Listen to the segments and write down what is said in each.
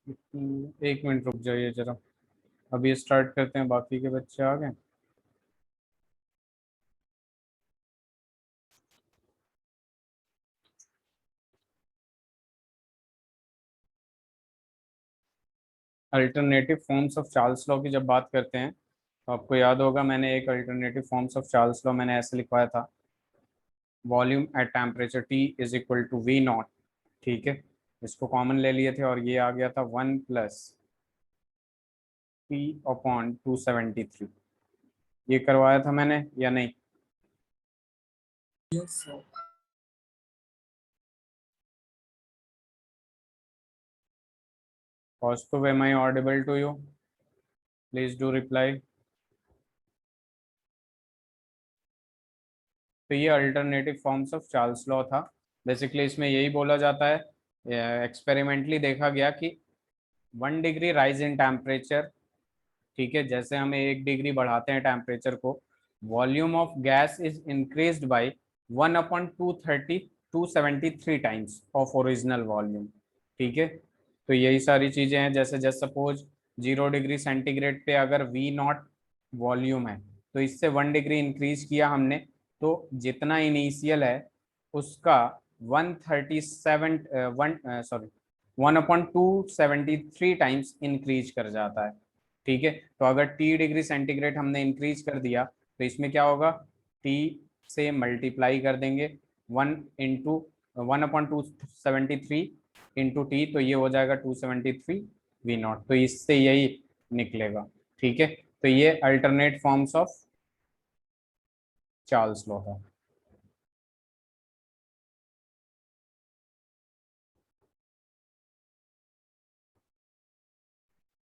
एक मिनट रुक जाइए जरा, अभी स्टार्ट करते हैं, बाकी के बच्चे आ गए। Alternative forms of Charles law की जब बात करते हैं तो आपको याद होगा, मैंने एक alternative forms of Charles law मैंने ऐसे लिखवाया था, volume at temperature T is equal to V nought. ठीक है, इसको कॉमन ले लिए थे और ये आ गया था 1 + P/273। ये करवाया था मैंने या नहीं? Yes, sir. Kaustubh, am I audible to you? Please do reply. तो ये alternative forms of Charles law था। बेसिकली इसमें यही बोला जाता है, एक्सपेरिमेंटली देखा गया कि 1 डिग्री राइज इन टेम्परेचर, ठीक है, जैसे हमें 1 डिग्री बढ़ाते हैं टेम्परेचर को, volume of gas is increased by 1/273 times of original volume. ठीक है, तो यही सारी चीजें हैं। जैसे जैसे सपोज 0 डिग्री सेंटीग्रेड पे अगर वी नॉट वॉल्यूम है, तो इससे 1 डिग्री इंक्रीज किया हमने, तो जितना इनिशियल है उसका 137 वन सॉरी 1/273 टाइम्स इंक्रीज कर जाता है। ठीक है, तो अगर T डिग्री सेंटीग्रेड हमने इंक्रीज कर दिया तो इसमें क्या होगा, T से मल्टीप्लाई कर देंगे 1/273 तो ये हो जाएगा 273 V0। तो इससे यही निकलेगा। ठीक है, तो ये alternate forms of Charles law था।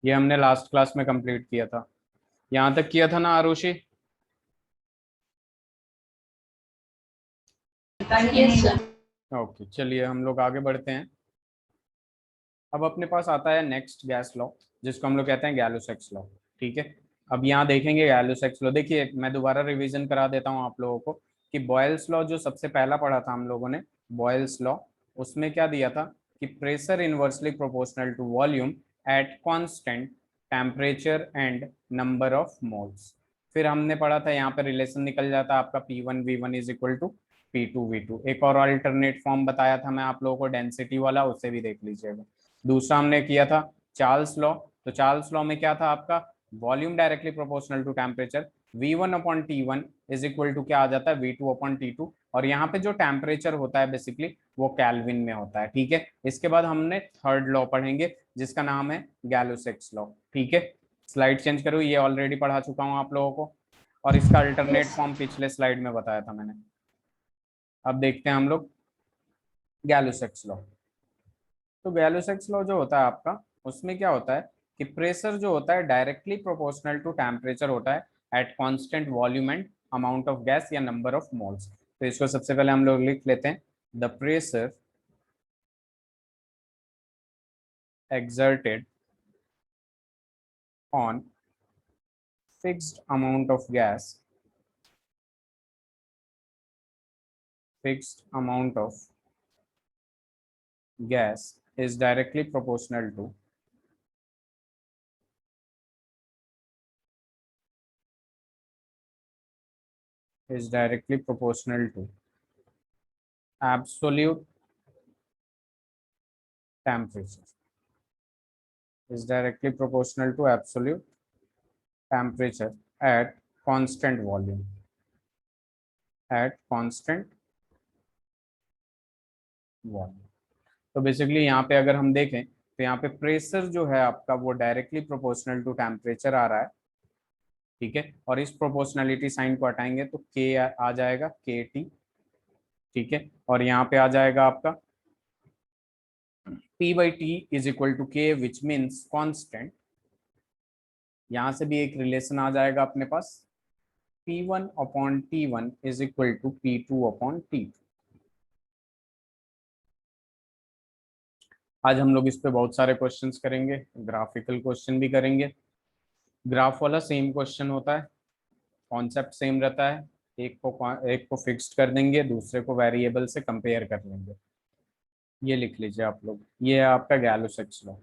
ये हमने लास्ट क्लास में कंप्लीट किया था। यहाँ तक किया था ना आरुषि? Yes, sir. ओके, चलिए हम लोग आगे बढ़ते हैं। अब अपने पास आता है नेक्स्ट गैस लॉ, जिसको हम लोग कहते हैं गैलो-सेक्स लॉ। ठीक है, अब यहाँ देखेंगे गैलो-सेक्स लॉ। देखिए मैं दोबारा रिवीजन करा देता हूँ आप लोगों को कि बॉयल्स लॉ जो सबसे पहला पढ़ा था हम लोगों ने, बॉयल्स लॉ, उसमें क्या दिया था कि pressure inversely proportional to volume at constant temperature and number of moles. फिर हमने पढ़ा था यहाँ पे रिलेशन निकल जाता है आपका P1V1 is equal to P2V2। एक और अल्टरनेट फॉर्म बताया था मैं आप लोगों को डेंसिटी वाला, उसे भी देख लीजिएगा। दूसरा हमने किया था चार्ल्स लॉ। तो चार्ल्स लॉ में क्या था आपका, volume directly proportional to temperature, V1/T1 is equal to क्या आ जाता है, V2/T2। और यहाँ पे जो टेम्परेचर होता है बेसिकली वो कैल्विन में होता है। ठीक है, इसके बाद हमने थर्ड लॉ पढ़ेंगे जिसका नाम है गैलो-सेक्स लॉ। ठीक है, स्लाइड चेंज करूँ, ये ऑलरेडी पढ़ा चुका हूँ आप लोगों को, और इसका अल्टरनेट Yes. फॉर्म पिछले स्लाइड में बताया था मैंने। अब देखते हैं हम लोग गैलो-सेक्स लॉ। तो गैलो-सेक्स लॉ जो होता है आपका, उसमें क्या होता है कि प्रेशर जो होता है डायरेक्टली प्रोपोर्शनल टू टेम्परेचर होता है at constant volume and amount of gas या नंबर ऑफ मोल्स। तो इसको सबसे पहले हम लोग लिख लेते हैं, the pressure exerted on fixed amount of gas, fixed amount of gas is directly proportional to absolute temperature, is directly proportional to absolute temperature at constant volume, at constant volume। तो बेसिकली यहाँ पे अगर हम देखें तो यहाँ पे pressure जो है आपका वो डायरेक्टली प्रोपोर्शनल टू टेम्परेचर आ रहा है। ठीक है, और इस प्रोपोर्शनलिटी साइन को हटाएंगे तो के आ जाएगा KT। ठीक है, और यहाँ पे आ जाएगा आपका P/T is equal to K which means constant. यहाँ से भी एक रिलेशन आ जाएगा अपने पास, P1/T1 is equal to P2/T2। आज हम लोग इस पे बहुत सारे क्वेश्चंस करेंगे, ग्राफिकल क्वेश्चन भी करेंगे। ग्राफ वाला सेम क्वेश्चन होता है, कॉन्सेप्ट सेम रहता है, एक को फिक्स्ड कर देंगे, दूसरे को वेरिएबल से कंपेयर कर लेंगे। ये लिख लीजिए आप लोग, ये है आपका गैलो-सेक्स लॉ।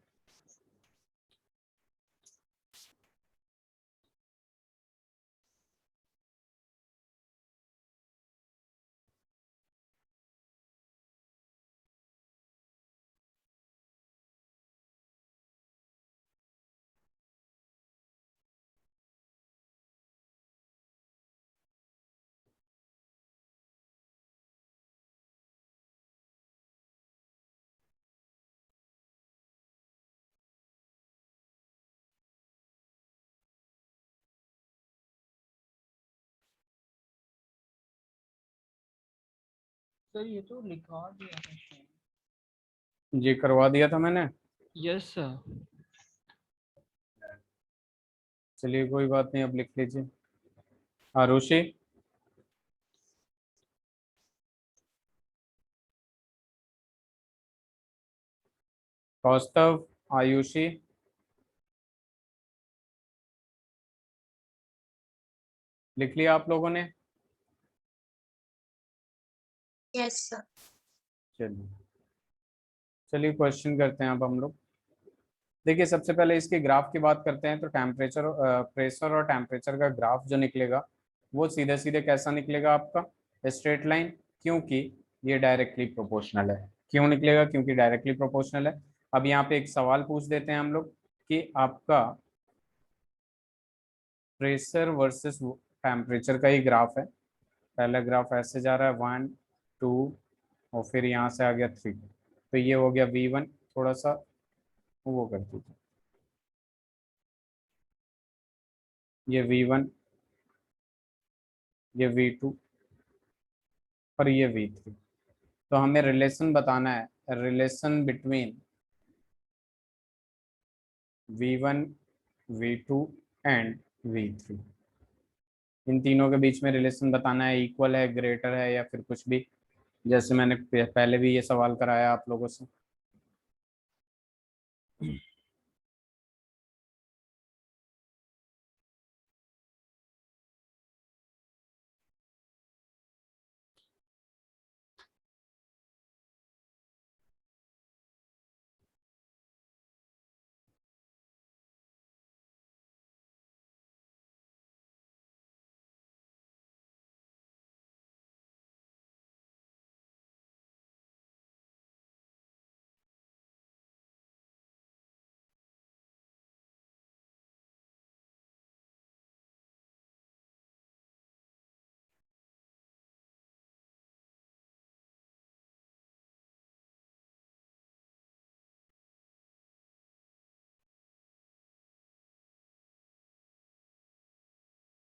सर ये तो लिखा दिया था शायद। जी करवा दिया था मैंने। Yes sir. चलिए कोई बात नहीं, अब लिख लीजिए। आरुषि, कौस्तव, आयुषी, लिख लिया आप लोगों ने? Yes sir. चलिए चलिए क्वेश्चन करते हैं अब हम लोग। देखिए सबसे पहले इसके ग्राफ की बात करते हैं, तो टेम्परेचर, प्रेशर और टेम्परेचर का ग्राफ जो निकलेगा वो सीधे सीधे कैसा निकलेगा आपका, स्ट्रेट लाइन, क्योंकि ये डायरेक्टली प्रोपोर्शनल है। क्यों निकलेगा? क्योंकि डायरेक्टली प्रोपोर्शनल है। अब यहाँ पे एक सवाल पूछ देते हैं हम लोग कि आपका प्रेशर वर्सेस टेम्परेचर का ही ग्राफ है। पहला ग्राफ ऐसे जा रहा है 1 2 और फिर यहाँ से आ गया 3, तो ये हो गया V1। थोड़ा सा वो कर दीजिए, ये V1, ये V2 और ये V3। तो हमें रिलेशन बताना है, relation between V1, V2 and V3। इन तीनों के बीच में रिलेशन बताना है, इक्वल है, ग्रेटर है या फिर कुछ भी, जैसे मैंने पहले भी ये सवाल कराया आप लोगों से।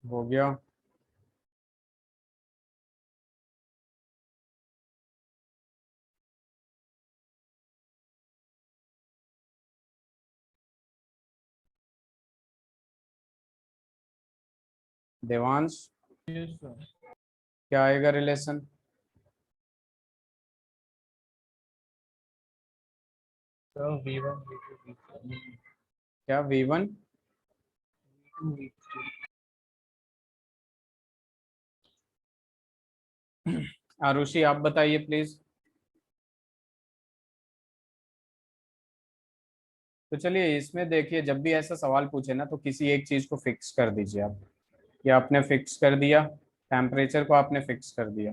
हो गया। Devansh, yes sir. क्या आएगा relation? Sir V1 V2 V3 क्या V1? V2 आरुषि आप बताइए प्लीज। तो चलिए इसमें देखिए, जब भी ऐसा सवाल पूछे ना तो किसी एक चीज को फिक्स कर दीजिए आप। ये आपने फिक्स कर दिया, टेम्परेचर को आपने फिक्स कर दिया।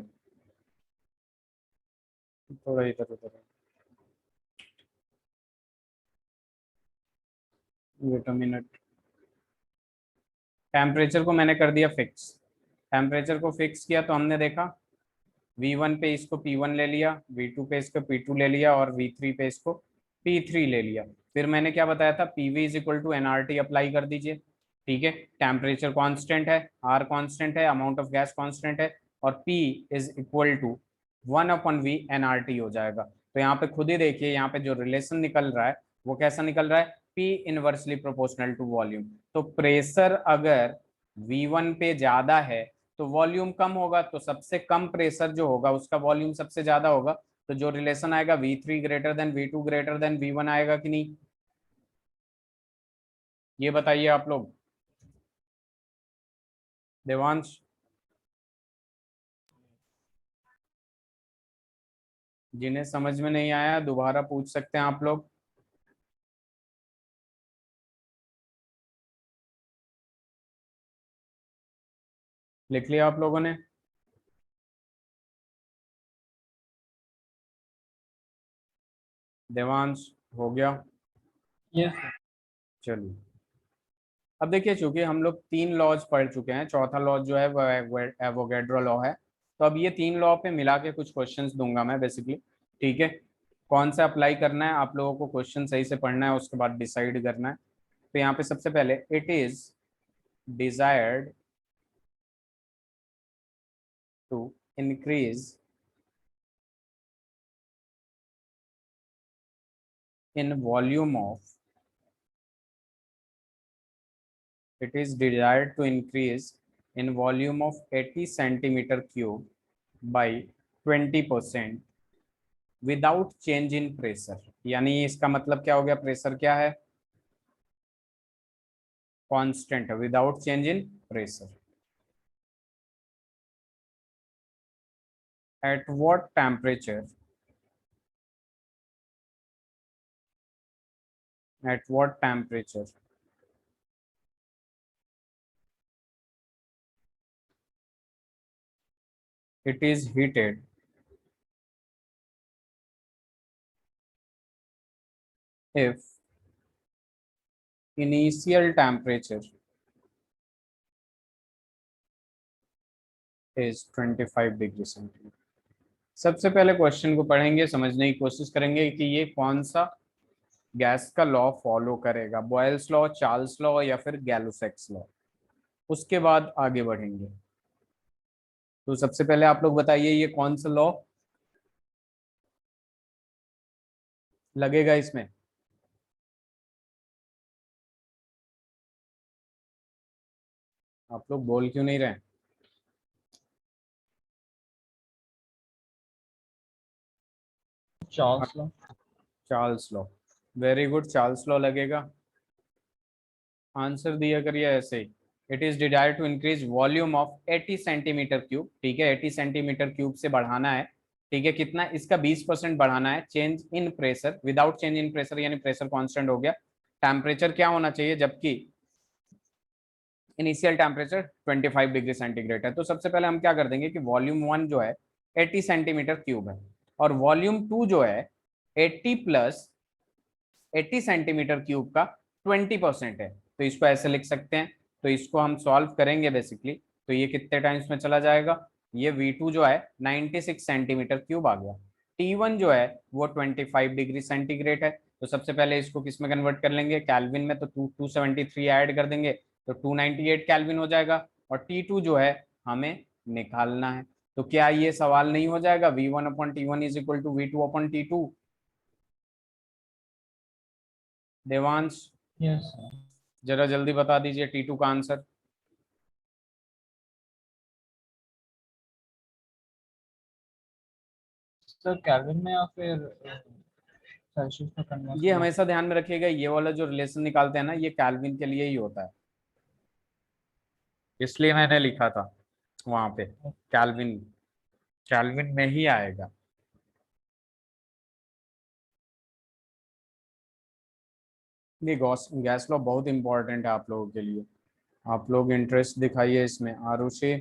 थोड़ा इधर उधर है। Wait a minute. टेम्परेचर को मैंने कर दिया फिक्स। टेम्परेचर को फिक्स किया तो हमने देखा V1 पे इसको P1 ले लिया, V2 पे इसको P2 ले लिया और V3 पे इसको P3 ले लिया। फिर मैंने क्या बताया था, PV is equal to NRT apply कर दीजिए। ठीक है, टेम्परेचर कांस्टेंट है, R कांस्टेंट है, अमाउंट ऑफ गैस कांस्टेंट है, और P is equal to 1/V NRT हो जाएगा। तो यहाँ पे खुद ही देखिए, यहाँ पे जो रिलेशन निकल रहा है वो कैसा निकल रहा है, P inversely proportional to volume. तो प्रेशर अगर V1 पे ज्यादा है तो वॉल्यूम कम होगा, तो सबसे कम प्रेशर जो होगा उसका वॉल्यूम सबसे ज्यादा होगा। तो जो रिलेशन आएगा V3 greater than V2 greater than V1 आएगा कि नहीं, ये बताइए आप लोग। देवांश, जिन्हें समझ में नहीं आया दोबारा पूछ सकते हैं आप लोग। लिख लिया आप लोगों ने? देवांश, हो गया? Yes sir. चलिए अब देखिए, चूंकि हम लोग 3 लॉज पढ़ चुके हैं, चौथा लॉ जो है वो एवोगैड्रो लॉ है। तो अब ये 3 लॉ पे मिला के कुछ क्वेश्चंस दूंगा मैं बेसिकली। ठीक है, कौन सा अप्लाई करना है आप लोगों को, क्वेश्चन सही से पढ़ना है, उसके बाद डिसाइड करना है। तो यहाँ पे सबसे पहले, it is desired to increase in volume of, it is desired to increase in volume of 80 centimeter cube by 20% without change in pressure. यानी इसका मतलब क्या हो गया, प्रेशर क्या है, कांस्टेंट है, without change in pressure. At what temperature, at what temperature it is heated if initial temperature is 25 degree centigrade. सबसे पहले क्वेश्चन को पढ़ेंगे, समझने की कोशिश करेंगे कि ये कौन सा गैस का लॉ फॉलो करेगा, बॉयल्स लॉ, चार्ल्स लॉ या फिर गैलोसेक्स लॉ। उसके बाद आगे बढ़ेंगे। तो सबसे पहले आप लोग बताइए ये कौन सा लॉ लगेगा इसमें। आप लोग बोल क्यों नहीं रहे? Charles law. Charles law, very good, Charles law लगेगा। आंसर दिया करिए ऐसे ही। It is desire to increase volume of 80 centimetre cube, ठीक है, 80 सेंटीमीटर क्यूब से बढ़ाना है, ठीक है, कितना, इसका 20% बढ़ाना है। Change in pressure, without change in pressure यानी प्रेशर कांस्टेंट हो गया। टेम्परेचर क्या होना चाहिए, जबकि इनिशियल टेम्परेचर 25 डिग्री सेंटीग्रेड है। तो सबसे पहले हम क्या कर देंगे कि वॉल्यूम 1 जो है 80 सेंटीमीटर क्यूब है, और वॉल्यूम 2 जो है 80 प्लस 80 सेंटीमीटर क्यूब का 20% है। तो इसको ऐसे लिख सकते हैं। तो इसको हम सॉल्व करेंगे बेसिकली, तो ये कितने टाइम्स में चला जाएगा, ये V2 जो है 96 सेंटीमीटर क्यूब आ गया। T1 जो है वो 25 डिग्री सेंटीग्रेड है। तो सबसे पहले इसको किस में कन्वर्ट कर लेंगे, कैल्विन में, तो 273 ऐड कर देंगे तो 298 कैल्विन हो जाएगा। और T2 जो है हमें निकालना है। तो क्या ये सवाल नहीं हो जाएगा, V1/T1 is equal to V2/T2? Devansh yes sir. जरा जल्दी बता दीजिए T2 का आंसर। सर केल्विन में या फिर सेल्सियस में कन्वर्ट ये करना? हमेशा ध्यान में रखिएगा, ये वाला जो रिलेशन निकालते हैं ना, ये कैल्विन के लिए ही होता है, इसलिए मैंने लिखा था वहां पे कैल्विन, कैल्विन में ही आएगा। ये गैस लॉ बहुत इंपॉर्टेंट है आप लोगों के लिए। आप लोग इंटरेस्ट दिखाइए इसमें। आरुषि,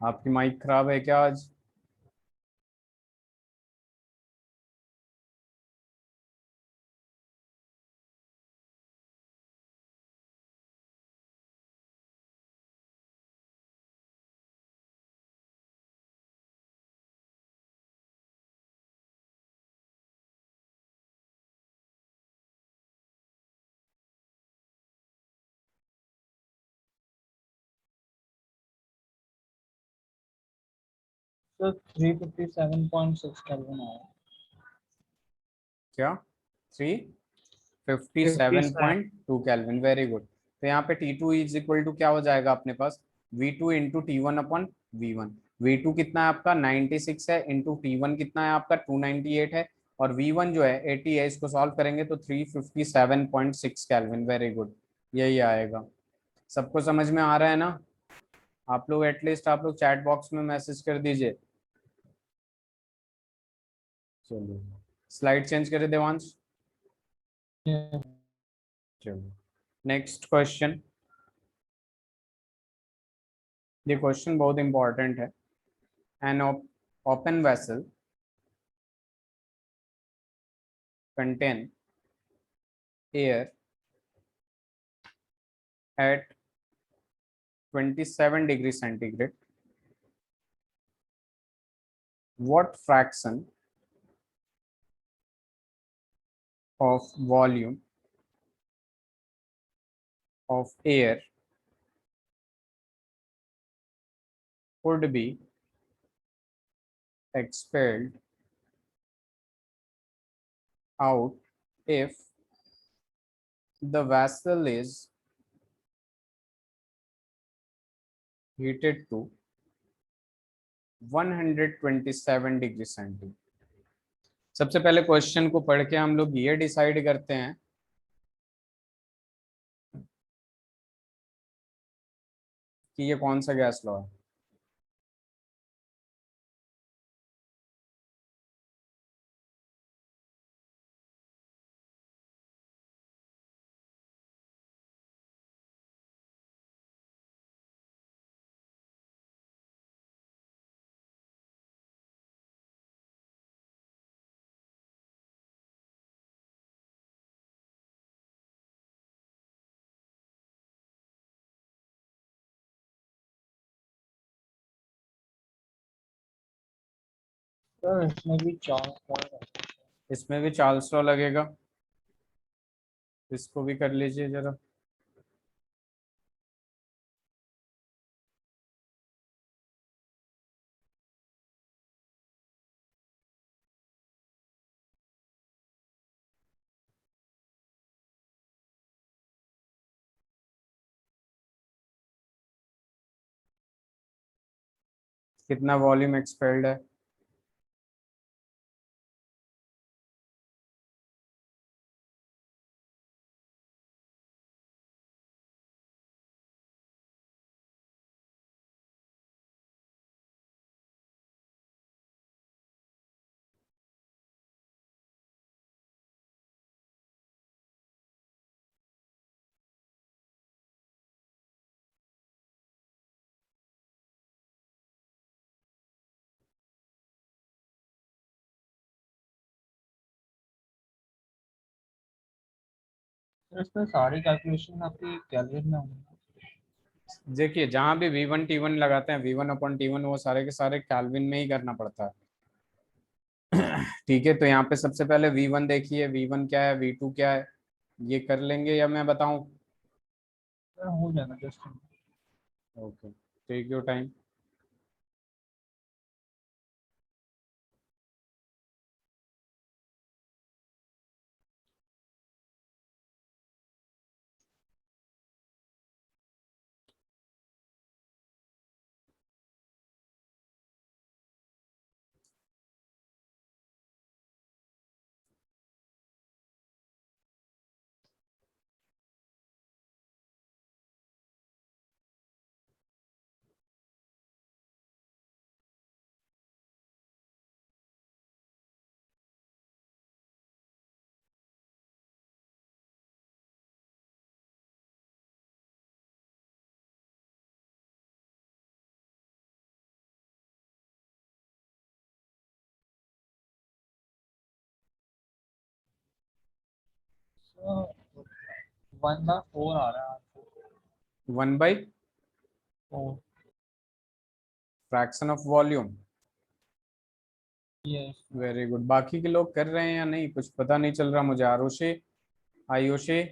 आपकी माइक खराब है क्या आज? सर 357.6 केल्विन आया। क्या 357.2 कैल्विन, वेरी गुड। तो यहाँ पे T2 इज इक्वल टू क्या हो जाएगा अपने पास, V2 इंटू T1/V1। V2 कितना है आपका 96 है, इंटू T1 कितना है आपका 298 है, और V1 जो है 80 है। इसको सॉल्व करेंगे तो 357.6 कैल्विन, वेरी गुड, यही आएगा। सबको समझ में आ रहा है ना? आप लोग एटलीस्ट आप लोग चैट बॉक्स में मैसेज कर दीजिए। चलिए स्लाइड चेंज करे देवांश। चलो नेक्स्ट क्वेश्चन। ये क्वेश्चन बहुत इंपॉर्टेंट है। An open vessel contain air at 27 degree centigrade. What fraction of volume of air would be expelled out if the vessel is heated to 127 degree centigrade. सबसे पहले question को पढ़ के हम लोग ये डिसाइड करते हैं कि ये कौन सा गैस लॉ है। सर इसमें भी चार्ल्स लॉ है। इसमें भी चार्ल्स लॉ लगेगा, इसको भी कर लीजिए जरा। कितना वॉल्यूम एक्सपेल्ड है? सर इसमें सारी कैलकुलेशन आपकी केल्विन में होंगी। देखिए जहां भी V1 T1 लगाते हैं, V1 अपॉन T1, वो सारे के सारे केल्विन में ही करना पड़ता है। ठीक है, तो यहाँ पे सबसे पहले V1 देखिए, V1 क्या है, V2 क्या है, ये कर लेंगे या मैं बताऊं? सर हो जाएगा just. Okay, take your time. Sir 1/4 आ रहा है। 1/4 4। Fraction of volume. Yes. Very good. बाकी के लोग कर रहे हैं या नहीं, कुछ पता नहीं चल रहा मुझे। आरुषि, आयुषी,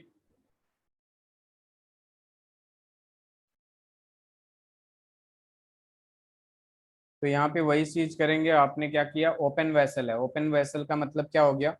तो यहाँ पे वही चीज करेंगे। आपने क्या किया, ओपन वेसल है। ओपन वेसल का मतलब क्या हो गया,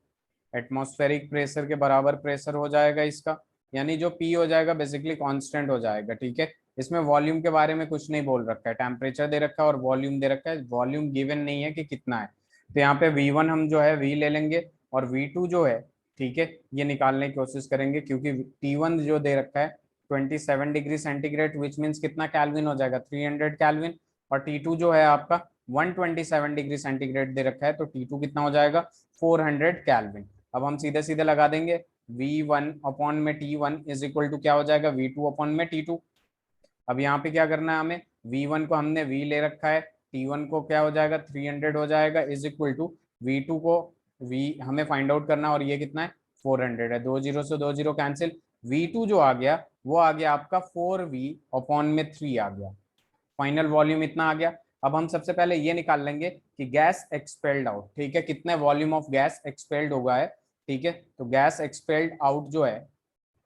एटमॉस्फेरिक प्रेशर के बराबर प्रेशर हो जाएगा इसका, यानी जो पी हो जाएगा बेसिकली कांस्टेंट हो जाएगा। ठीक है, इसमें वॉल्यूम के बारे में कुछ नहीं बोल रखा है, टेम्परेचर दे रखा है और वॉल्यूम दे रखा है। वॉल्यूम गिवन नहीं है कि कितना है, तो यहाँ पे V1 हम जो है V ले लेंगे और V2 जो है, ठीक है, ये निकालने की कोशिश करेंगे, क्योंकि T1 जो दे रखा है 27 डिग्री सेंटीग्रेड, विच मीन्स कितना कैलविन हो जाएगा, 300 कैलविन। और T2 जो है आपका 127 डिग्री सेंटीग्रेड दे रखा है, तो T2 कितना हो जाएगा, 400 कैलविन। अब हम सीधे सीधे लगा देंगे, V1 अपॉन में T1 इज इक्वल टू क्या हो जाएगा, V2 अपॉन में T2। अब यहाँ पे क्या करना है हमें, V1 को हमने V ले रखा है, T1 को क्या हो जाएगा, 300 हो जाएगा, इज इक्वल टू V2 को V हमें फाइंड आउट करना, और ये कितना है, 400 है। 2 जीरो से 2 जीरो कैंसिल, V2 जो आ गया वो आ गया आपका 4V अपॉन में 3 आ गया। फाइनल वॉल्यूम इतना आ गया। अब हम सबसे पहले ये निकाल लेंगे कि गैस एक्सपेल्ड आउट, ठीक है, कितने वॉल्यूम ऑफ गैस एक्सपेल्ड होगा है। ठीक है, तो गैस एक्सपेल्ड आउट जो है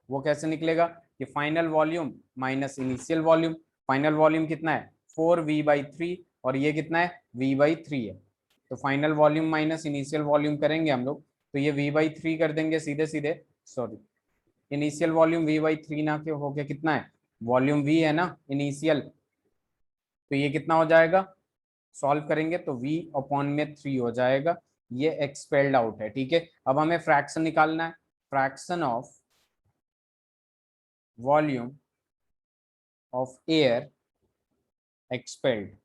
वो कैसे निकलेगा, कि final volume minus initial volume. Final volume कितना है, 4V/3, और ये कितना है, V/3 है। तो final volume minus initial volume करेंगे हम लोग, तो ये V/3 कर देंगे सीधे सीधे, सॉरी इनिशियल वॉल्यूम V/3 ना के हो गया कितना है, वॉल्यूम V है ना इनिशियल, तो ये कितना हो जाएगा, सॉल्व करेंगे तो V/3 हो जाएगा, ये एक्सपेल्ड आउट है। ठीक है, अब हमें फ्रैक्शन निकालना है, fraction of volume of air expelled.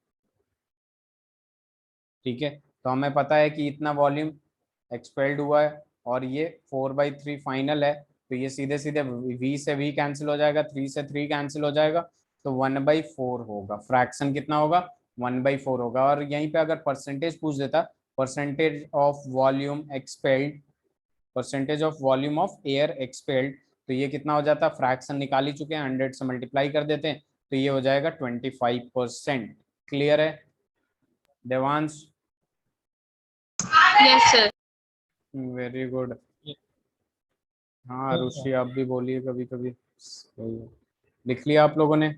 ठीक है, तो हमें पता है कि इतना वॉल्यूम एक्सपेल्ड हुआ है और ये 4/3 फाइनल है, तो ये सीधे सीधे V से V कैंसिल हो जाएगा, 3 से 3 कैंसिल हो जाएगा, तो 1/4 होगा। फ्रैक्शन कितना होगा, 1/4 होगा। और यहीं पे अगर परसेंटेज पूछ देता, percentage of volume expelled, percentage of volume of air expelled, तो ये कितना हो जाता, फ्रैक्शन निकाल ही चुके हैं, 100 से मल्टीप्लाई कर देते हैं, तो ये हो जाएगा 25%। क्लियर है Devansh? Yes, sir. Very good. हाँ Yes, रुचि sir. आप भी बोलिए कभी कभी। सही है। लिख लिया आप लोगों ने?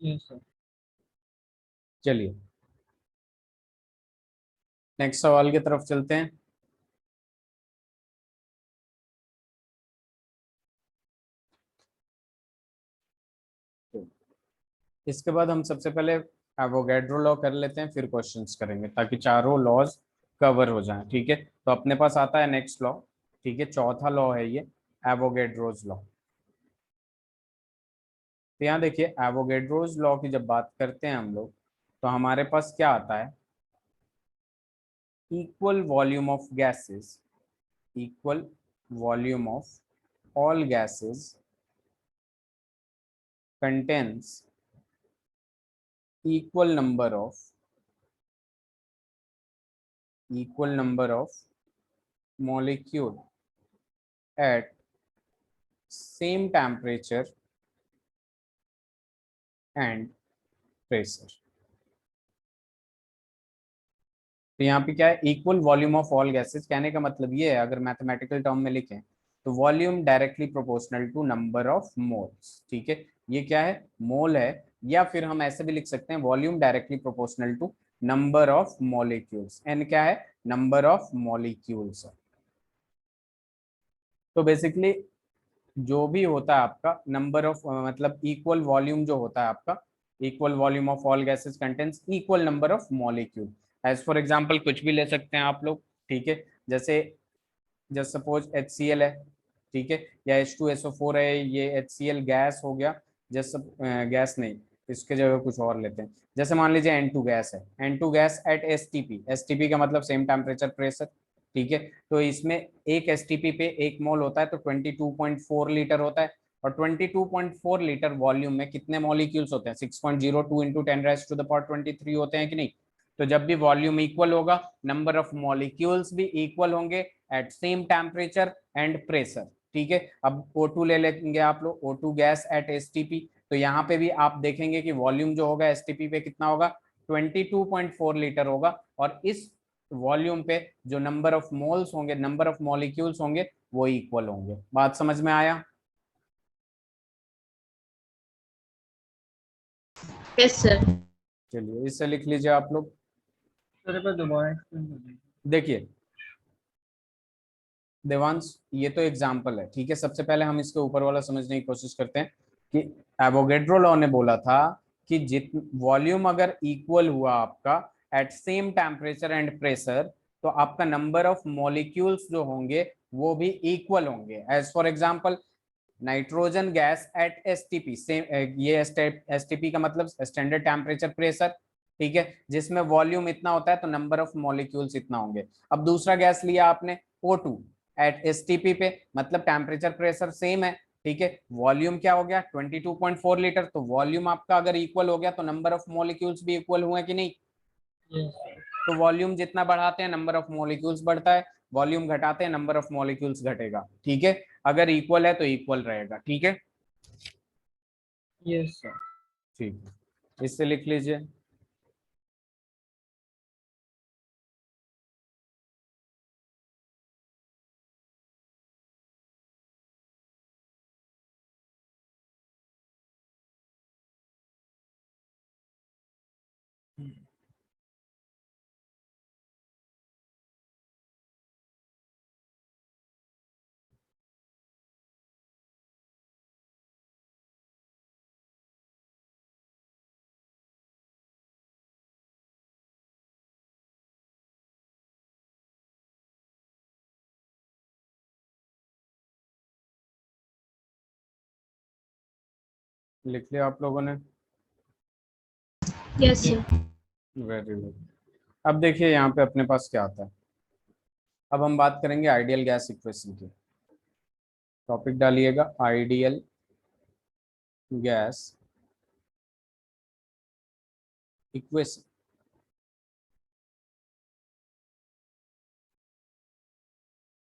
Yes, sir. चलिए नेक्स्ट सवाल की तरफ चलते हैं। तो इसके बाद हम सबसे पहले एवोगैड्रो लॉ कर लेते हैं, फिर क्वेश्चंस करेंगे ताकि चारों लॉज कवर हो जाएं। ठीक है, तो अपने पास आता है नेक्स्ट लॉ। ठीक है, चौथा लॉ है ये, एवोगैड्रोज लॉ। तो यहाँ देखिए, एवोगैड्रोज लॉ की जब बात करते हैं हम लोग, तो हमारे पास क्या आता है, equal volume of gases, equal volume of all gases contains equal number of molecule at same temperature and pressure। तो यहाँ पे क्या है, equal volume of all gases, कहने का मतलब ये है, अगर मैथमेटिकल टर्म में लिखें तो volume directly proportional to number of moles. ठीक है, ये क्या है, मोल है, या फिर हम ऐसे भी लिख सकते हैं volume directly proportional to number of molecules. N क्या है, नंबर ऑफ मॉलिक्यूल्स। तो बेसिकली जो भी होता है आपका नंबर ऑफ, मतलब इक्वल वॉल्यूम जो होता है आपका, equal volume of all gases contains equal number of molecule. As for example कुछ भी ले सकते हैं आप लोग। ठीक है, जैसे जस्ट सपोज HCl है, ठीक है, या H2SO4 है, ये HCl गैस हो गया। जैसे गैस नहीं, इसके जगह कुछ और लेते हैं, जैसे मान लीजिए N2 गैस है, N2 gas at STP, STP का मतलब सेम टेम्परेचर प्रेशर। ठीक है, तो इसमें एक STP पे 1 मोल होता है तो 22.4 लीटर होता है, और 22.4 लीटर वॉल्यूम में कितने मॉलिक्यूल्स होते हैं, 6.02 इंटू 10⁻23 होते हैं कि नहीं। तो जब भी वॉल्यूम इक्वल होगा, नंबर ऑफ मॉलिक्यूल्स भी इक्वल होंगे at same temperature and pressure. ठीक है, अब O2 ले लेंगे आप लोग, O2 गैस एट STP, तो यहाँ पे भी आप देखेंगे कि वॉल्यूम जो होगा STP पे कितना होगा, 22.4 लीटर होगा, और इस वॉल्यूम पे जो नंबर ऑफ मोल्स होंगे, नंबर ऑफ मॉलिक्यूल्स होंगे, वो इक्वल होंगे। बात समझ में आया? Yes, sir. चलिए इससे लिख लीजिए आप लोग। सर एक बार दोबारा एक्सप्लेन कर दीजिए। देखिए देवांश, ये तो एग्जाम्पल है, ठीक है, सबसे पहले हम इसके ऊपर वाला समझने की कोशिश करते हैं कि एवोगैड्रो लॉ ने बोला था कि जित वॉल्यूम अगर इक्वल हुआ आपका at same temperature and pressure, तो आपका नंबर ऑफ मॉलिक्यूल्स जो होंगे वो भी इक्वल होंगे। As for example nitrogen gas at STP, same, ये STP का मतलब स्टैंडर्ड टेम्परेचर प्रेशर। ठीक है, जिसमें वॉल्यूम इतना होता है तो नंबर ऑफ मॉलिक्यूल्स इतना होंगे। अब दूसरा गैस लिया आपने O2 एट STP पे, मतलब टेम्परेचर प्रेशर सेम है। ठीक है, वॉल्यूम क्या हो गया, 22.4 लीटर, तो वॉल्यूम आपका अगर इक्वल हो गया तो नंबर ऑफ मॉलिक्यूल्स भी इक्वल हुए कि नहीं। Yes, sir. तो वॉल्यूम जितना बढ़ाते हैं नंबर ऑफ मॉलिक्यूल्स बढ़ता है, वॉल्यूम घटाते हैं नंबर ऑफ मॉलिक्यूल्स घटेगा। ठीक है, अगर इक्वल है तो इक्वल रहेगा। ठीक है, Yes, sir. ठीक है, इससे लिख लीजिए। लिख लिया आप लोगों ने? Yes, sir. Very good. अब देखिए यहाँ पे अपने पास क्या आता है। अब हम बात करेंगे आइडियल गैस इक्वेशन की। टॉपिक डालिएगा आइडियल गैस इक्वेशन।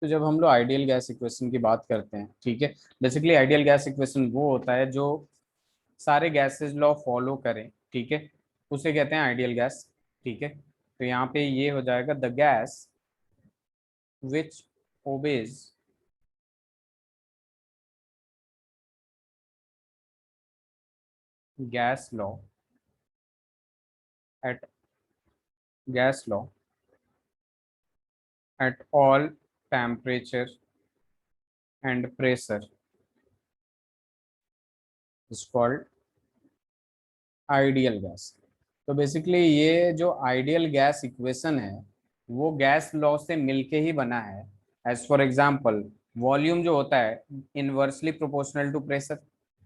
तो जब हम लोग आइडियल गैस इक्वेशन की बात करते हैं, ठीक है, बेसिकली आइडियल गैस इक्वेशन वो होता है जो सारे गैसेस लॉ फॉलो करें, ठीक है, उसे कहते हैं आइडियल गैस। ठीक है, तो यहाँ पे ये हो जाएगा the gas which obeys gas law at gas law at all temperature and pressure is called ideal gas. तो बेसिकली ये जो आइडियल गैस इक्वेशन है वो गैस लॉ से मिलके ही बना है। एज फॉर एग्जांपल वॉल्यूम जो होता है इनवर्सली प्रोपोर्शनल टू प्रेशर,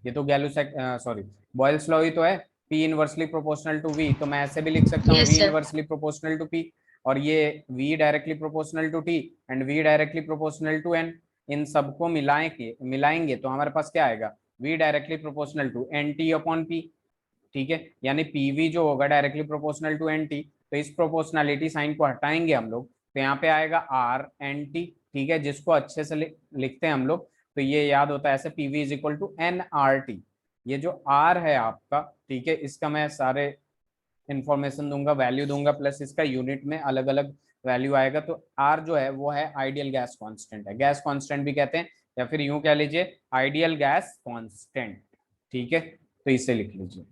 ये तो गैलूसैक सॉरी बॉयल्स लॉ ही तो है, P inversely proportional to V, तो मैं ऐसे भी लिख सकता हूँ Yes, V sir. Inversely proportional to P, और ये V directly proportional to T and V directly proportional to N। इन सबको मिलाएंगे तो हमारे पास क्या आएगा, V directly proportional to NT upon P। ठीक है, यानी पीवी जो होगा directly proportional to N T, तो इस प्रोपोर्शनलिटी साइन को हटाएंगे हम लोग, तो यहाँ पे आएगा आर एन टी। ठीक है, जिसको अच्छे से लिखते हैं हम लोग, तो ये याद होता है ऐसे PV is equal to N R T. ये जो आर है आपका, ठीक है, इसका मैं सारे इंफॉर्मेशन दूंगा, वैल्यू दूंगा, प्लस इसका यूनिट में अलग अलग वैल्यू आएगा। तो आर जो है वो है आइडियल गैस कांस्टेंट है, गैस कांस्टेंट भी कहते हैं, या फिर यूं कह लीजिए आइडियल गैस कांस्टेंट। ठीक है, तो इसे लिख लीजिए।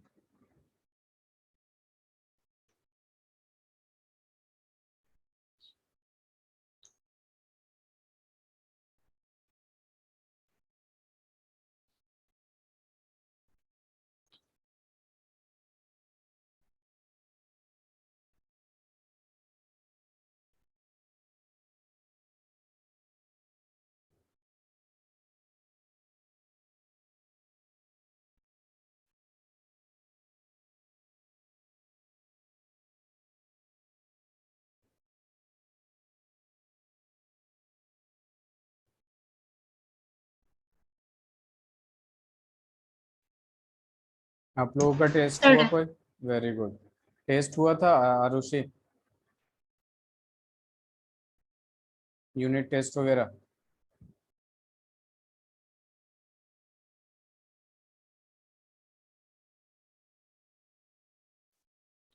आप लोगों का टेस्ट हुआ Sir. कोई? Very good. टेस्ट हुआ था आरुषि, यूनिट टेस्ट वगैरह?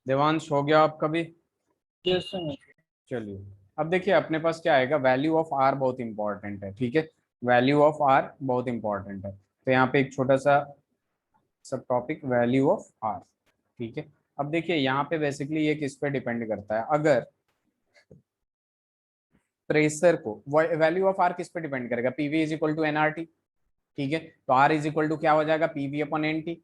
देवांश हो गया आपका भी? Yes sir. चलिए, अब देखिए अपने पास क्या आएगा, वैल्यू ऑफ आर बहुत इंपॉर्टेंट है। ठीक है, वैल्यू ऑफ आर बहुत इंपॉर्टेंट है, तो यहाँ पे एक छोटा सा सब टॉपिक वैल्यू ऑफ आर। ठीक है, अब देखिए यहाँ पे बेसिकली ये किस पे डिपेंड करता है, अगर प्रेशर को, वैल्यू ऑफ आर किस पे डिपेंड करेगा, PV is equal to NRT. ठीक है, तो आर इज इक्वल टू क्या हो जाएगा, पीवी अपॉन एनटी।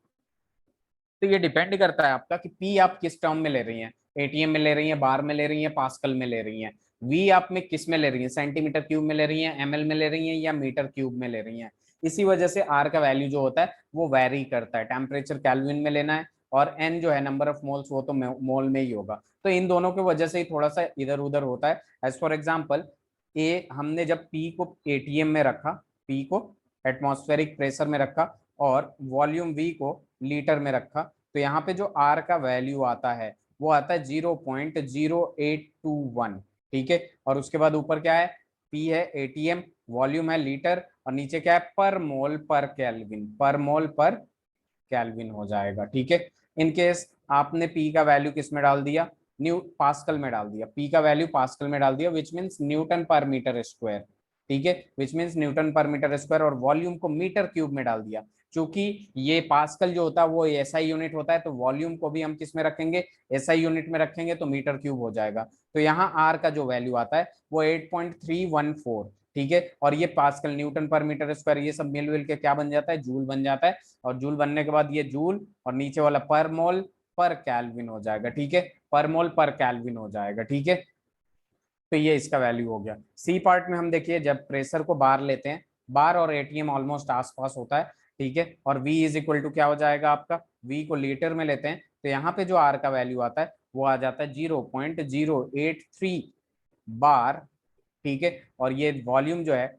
तो ये डिपेंड करता है आपका कि पी आप किस टर्म में ले रही हैं, एटीएम में ले रही हैं, बार में ले रही हैं, पास्कल में ले रही हैं। वी आप में किस में ले रही हैं, सेंटीमीटर क्यूब में ले रही हैं, एमएल में ले रही हैं, या मीटर क्यूब में ले रही हैं। इसी वजह से आर का वैल्यू जो होता है वो वेरी करता है, टेम्परेचर कैल्विन में लेना है, और एन जो है नंबर ऑफ मोल्स, वो तो मोल में ही होगा। तो इन दोनों की वजह से ही थोड़ा सा इधर उधर होता है। एज फॉर एग्जाम्पल ए हमने जब पी को एटीएम में रखा, पी को एटमॉस्फेरिक प्रेशर में रखा, और वॉल्यूम वी को लीटर में रखा, तो यहाँ पे जो आर का वैल्यू आता है वो आता है 0.0821। ठीक है, और उसके बाद ऊपर क्या है, पी है एटीएम, वॉल्यूम है लीटर, और नीचे क्या है, पर मोल पर केल्विन, पर मोल पर केल्विन हो जाएगा। ठीक है, इन केस आपने पी का वैल्यू किस में डाल दिया, न्यू पास्कल में डाल दिया, पी का वैल्यू पास्कल में डाल दिया, विच मीन्स न्यूटन पर मीटर स्क्वायर। ठीक है, विच मीन्स न्यूटन पर मीटर स्क्वायर, और वॉल्यूम को मीटर क्यूब में डाल दिया। क्योंकि ये पास्कल जो होता है वो एसआई यूनिट होता है, तो वॉल्यूम को भी हम किस में रखेंगे, एसआई यूनिट में रखेंगे, तो मीटर क्यूब हो जाएगा। तो यहाँ आर का जो वैल्यू आता है वो 8.314। ठीक है, और ये पास्कल न्यूटन पर मीटर स्क्वायर ये सब मिल के क्या बन जाता है, जूल बन जाता है, और जूल बनने के बाद ये जूल और नीचे वाला पर मोल पर कैल्विन हो जाएगा। ठीक है, पर मोल पर कैल्विन हो जाएगा। ठीक है, तो ये इसका वैल्यू हो गया। सी पार्ट में हम देखिए जब प्रेशर को बार लेते हैं, बार और एटीएम ऑलमोस्ट आसपास होता है, ठीक है, और v इज इक्वल टू क्या हो जाएगा आपका, v को लीटर में लेते हैं तो यहाँ पे जो r का वैल्यू आता है वो आ जाता है 0.083 बार। ठीक है, और ये वॉल्यूम जो है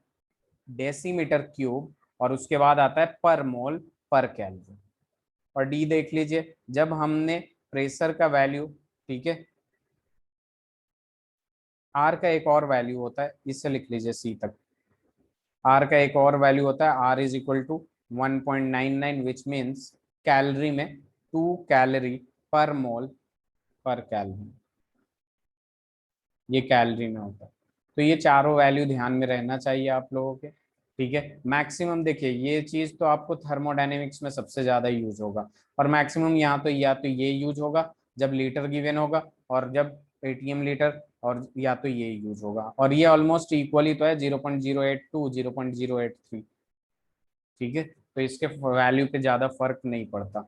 डेसीमीटर क्यूब, और उसके बाद आता है पर मोल पर केल्विन। और डी देख लीजिए, जब हमने प्रेशर का वैल्यू, ठीक है, आर का एक और वैल्यू होता है, इससे लिख लीजिए सी तक, आर का एक और वैल्यू होता है, R is equal to 1.99 which means calorie में 2 कैलोरी पर मोल पर केल्विन, ये कैलोरी में होता है। तो ये चारों वैल्यू ध्यान में रहना चाहिए आप लोगों के। ठीक है, मैक्सिमम देखिए ये चीज तो आपको थर्मोडायनेमिक्स में सबसे ज्यादा यूज होगा, और मैक्सिमम यहाँ तो या तो ये यूज होगा जब लीटर गिवन होगा, और जब एटीएम लीटर, और या तो ये यूज होगा, और ये ऑलमोस्ट इक्वली तो है 0.082 0.083। ठीक है, तो इसके वैल्यू पे ज्यादा फर्क नहीं पड़ता।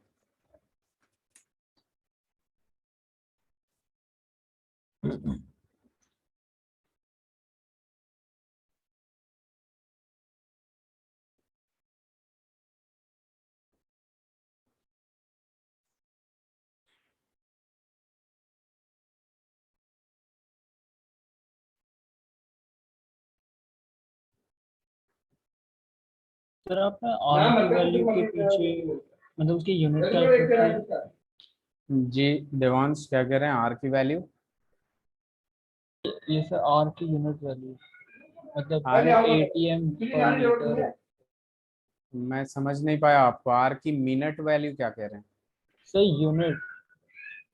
सर आपने आर की वैल्यू के पीछे मतलब उसकी यूनिट कैलकुलेट की? जी देवांश क्या कह रहे हैं, आर की वैल्यू? ये सर आर की यूनिट वैल्यू मतलब आर एटीएम पर लीटर। मैं समझ नहीं पाया आपको, आर की मिनट वैल्यू क्या कह रहे हैं? Sir unit.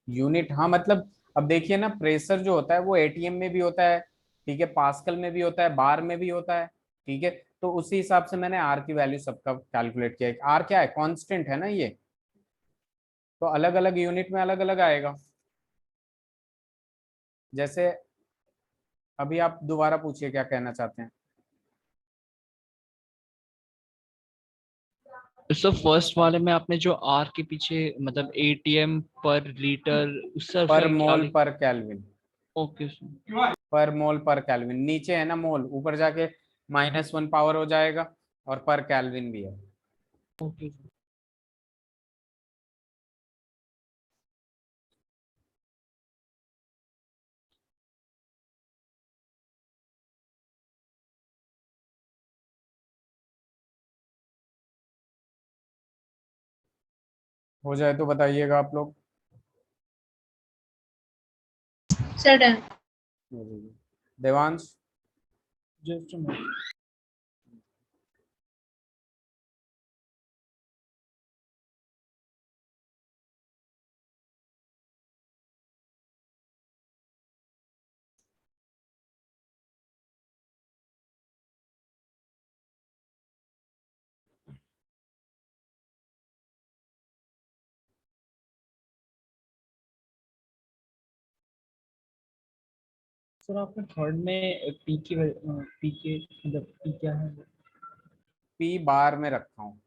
यूनिट, हाँ मतलब अब देखिए ना, प्रेशर जो होता है वो एटीएम में भी होता है, ठीक है, पास्कल में भी होता है, बार में भी होता है। ठीक है, तो उसी हिसाब से मैंने आर की वैल्यू सबका कैलकुलेट किया है। आर क्या है, कांस्टेंट है ना ये, तो अलग अलग यूनिट में अलग अलग आएगा। जैसे अभी आप दोबारा पूछिए क्या कहना चाहते हैं। सर फर्स्ट वाले में आपने जो आर के पीछे मतलब एटीएम पर लीटर उससे पर उसका क्या मोल लिख? पर केल्विन, ओके सर। पर मोल पर केल्विन, नीचे है ना मोल, ऊपर जाके -1 पावर हो जाएगा, और पर केल्विन भी है। Okay sir. हो जाए तो बताइएगा आप लोग। Sir, done. Devansh? Just sir आपने थर्ड में पी के मतलब पी क्या है? पी बार में रखा हूँ,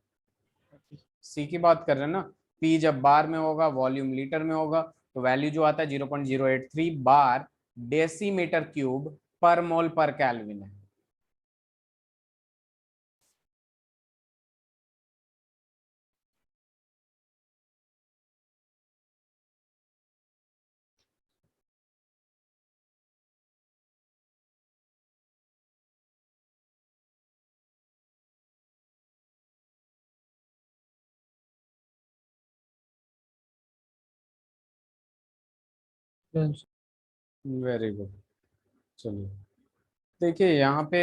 सी की बात कर रहे हैं ना। पी जब बार में होगा, वॉल्यूम लीटर में होगा, तो वैल्यू जो आता है 0.083 बार डेसीमीटर क्यूब पर मोल पर केल्विन है। Very good. चलिए, देखिए यहाँ पे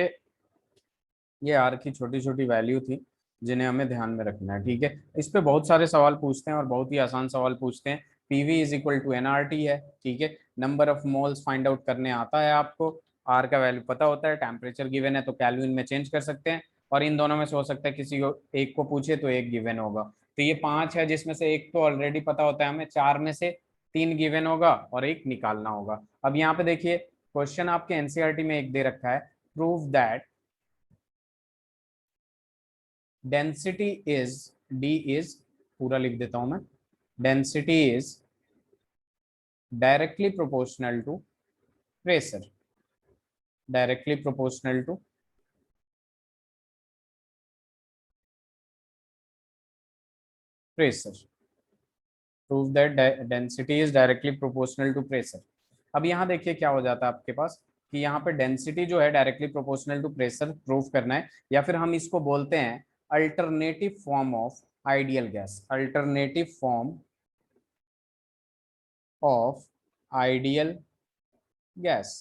ये आर की छोटी छोटी वैल्यू थी जिन्हें हमें ध्यान में रखना है। ठीक है, इस पे बहुत सारे सवाल पूछते हैं और बहुत ही आसान सवाल पूछते हैं। PV is equal to NRT है, ठीक है, number of moles find out करने आता है आपको, आर का वैल्यू पता होता है, टेम्परेचर गिवन है तो कैलविन में चेंज कर सकते हैं, और इन दोनों में से हो सकता है किसी को एक को पूछे तो एक गिवन होगा। तो ये 5 है जिसमें से एक तो ऑलरेडी पता होता है हमें, 4 में से 3 गिवन होगा और एक निकालना होगा। अब यहाँ पे देखिए क्वेश्चन आपके एनसीईआरटी में एक दे रखा है, prove that density is, D is, पूरा लिख देता हूं मैं, density is directly proportional to pressure, directly proportional to pressure. Prove that density is directly proportional to pressure. अब यहाँ देखिए क्या हो जाता है आपके पास कि यहाँ पे डेंसिटी जो है directly proportional to pressure prove करना है, या फिर हम इसको बोलते हैं alternative form of ideal gas, alternative form of ideal gas.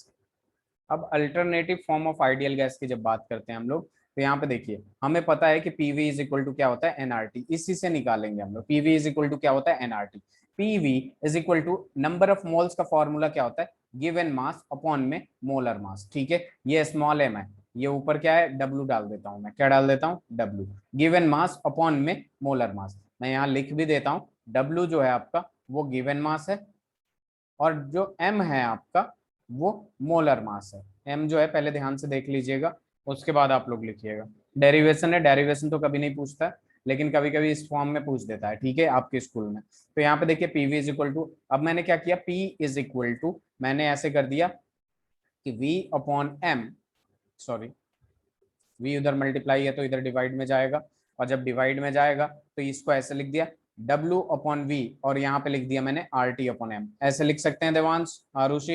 अब alternative form of ideal gas की जब बात करते हैं हम लोग, तो यहाँ पे देखिए हमें पता है कि पीवी इज इक्वल टू क्या होता है एनआरटी, इसी से निकालेंगे हम लोग। पीवी इज इक्वल टू क्या होता है NRT, PV is equal to number of moles का फॉर्मूला क्या होता है गिवन मास अपॉन में मोलर मास। ठीक है, ये स्मॉल एम है, ये ऊपर क्या है डब्ल्यू डाल देता हूं मैं, क्या डाल देता हूं डब्ल्यू, गिवन मास अपॉन में मोलर मास। मैं यहाँ लिख भी देता हूँ डब्ल्यू जो है आपका वो गिवन मास है, और जो एम है आपका वो मोलर मास है। एम जो है पहले ध्यान से देख लीजिएगा, उसके बाद आप लोग लिखिएगा। डेरिवेशन है, डेरिवेशन तो कभी नहीं पूछता है, लेकिन कभी कभी इस फॉर्म में पूछ देता है, ठीक है, आपके स्कूल में। तो यहाँ पे देखिए P V is equal to, अब मैंने क्या किया, पी इज इक्वल टू मैंने ऐसे कर दिया कि V upon M, sorry V उधर मल्टीप्लाई है तो इधर डिवाइड में जाएगा, और जब डिवाइड में जाएगा तो इसको ऐसे लिख दिया W अपॉन वी, और यहाँ पे लिख दिया मैंने आर टी अपॉन एम। ऐसे लिख सकते हैं Devansh, Arushi?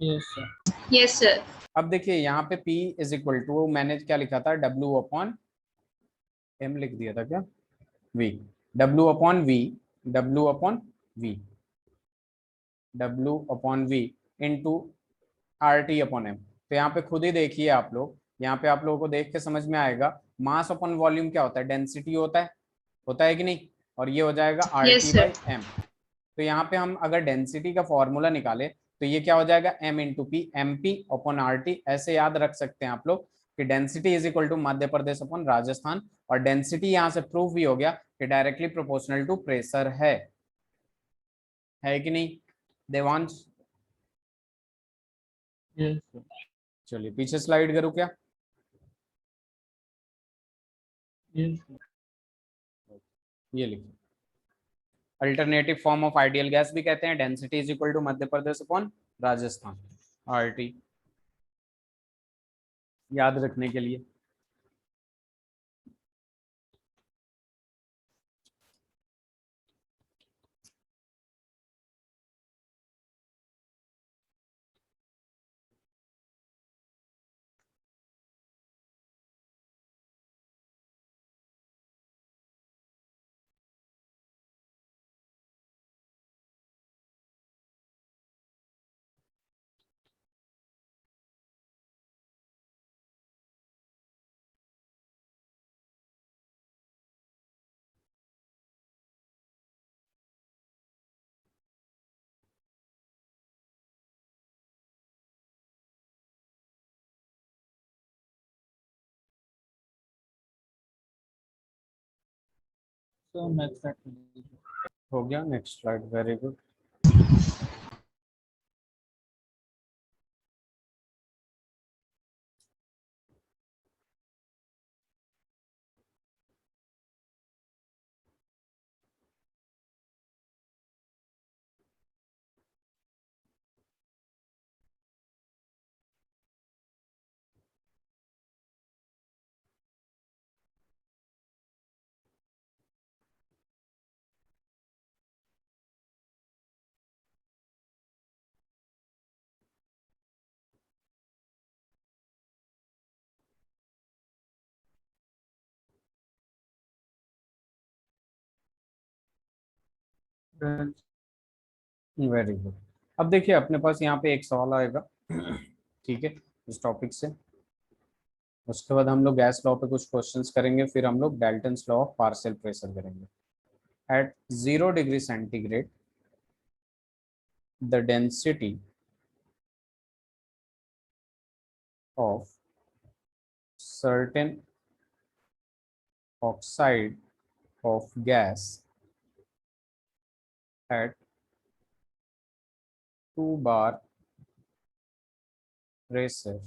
Yes sir. Yes, sir. अब देखिए यहाँ पे P इज इक्वल टू मैंने क्या लिखा था W अपॉन एम लिख दिया था क्या, V, W upon V, W upon V, W upon V into R T upon M. तो यहाँ पे खुद ही देखिए आप लोग, यहाँ पे आप लोगों को देख के समझ में आएगा मास अपॉन वॉल्यूम क्या होता है, डेंसिटी होता है कि नहीं, और ये हो जाएगा R Yes, T sir. By M. तो यहाँ पे हम अगर डेंसिटी का फॉर्मूला निकाले तो ये क्या हो जाएगा M into P, M P upon R T. ऐसे याद रख सकते हैं आप लोग कि density is equal to Madhya Pradesh upon Rajasthan, और डेंसिटी यहाँ से प्रूव भी हो गया कि डायरेक्टली प्रोपोर्शनल टू प्रेशर है कि नहीं देवांश? Yes sir. चलिए पीछे स्लाइड करूँ क्या? Yes sir. ये लिखिए alternative form of ideal gas भी कहते हैं density is equal to Madhya Pradesh upon Rajasthan, RT, याद रखने के लिए। So next slide. हो गया, next slide, very good. Very good. अब देखिए अपने पास यहाँ पे एक सवाल आएगा ठीक है इस टॉपिक से, उसके बाद हम लोग गैस लॉ पे कुछ क्वेश्चंस करेंगे, फिर हम लोग Dalton's law of partial pressure करेंगे। At 0 degree centigrade the density of certain oxide of gas at 2 bar pressure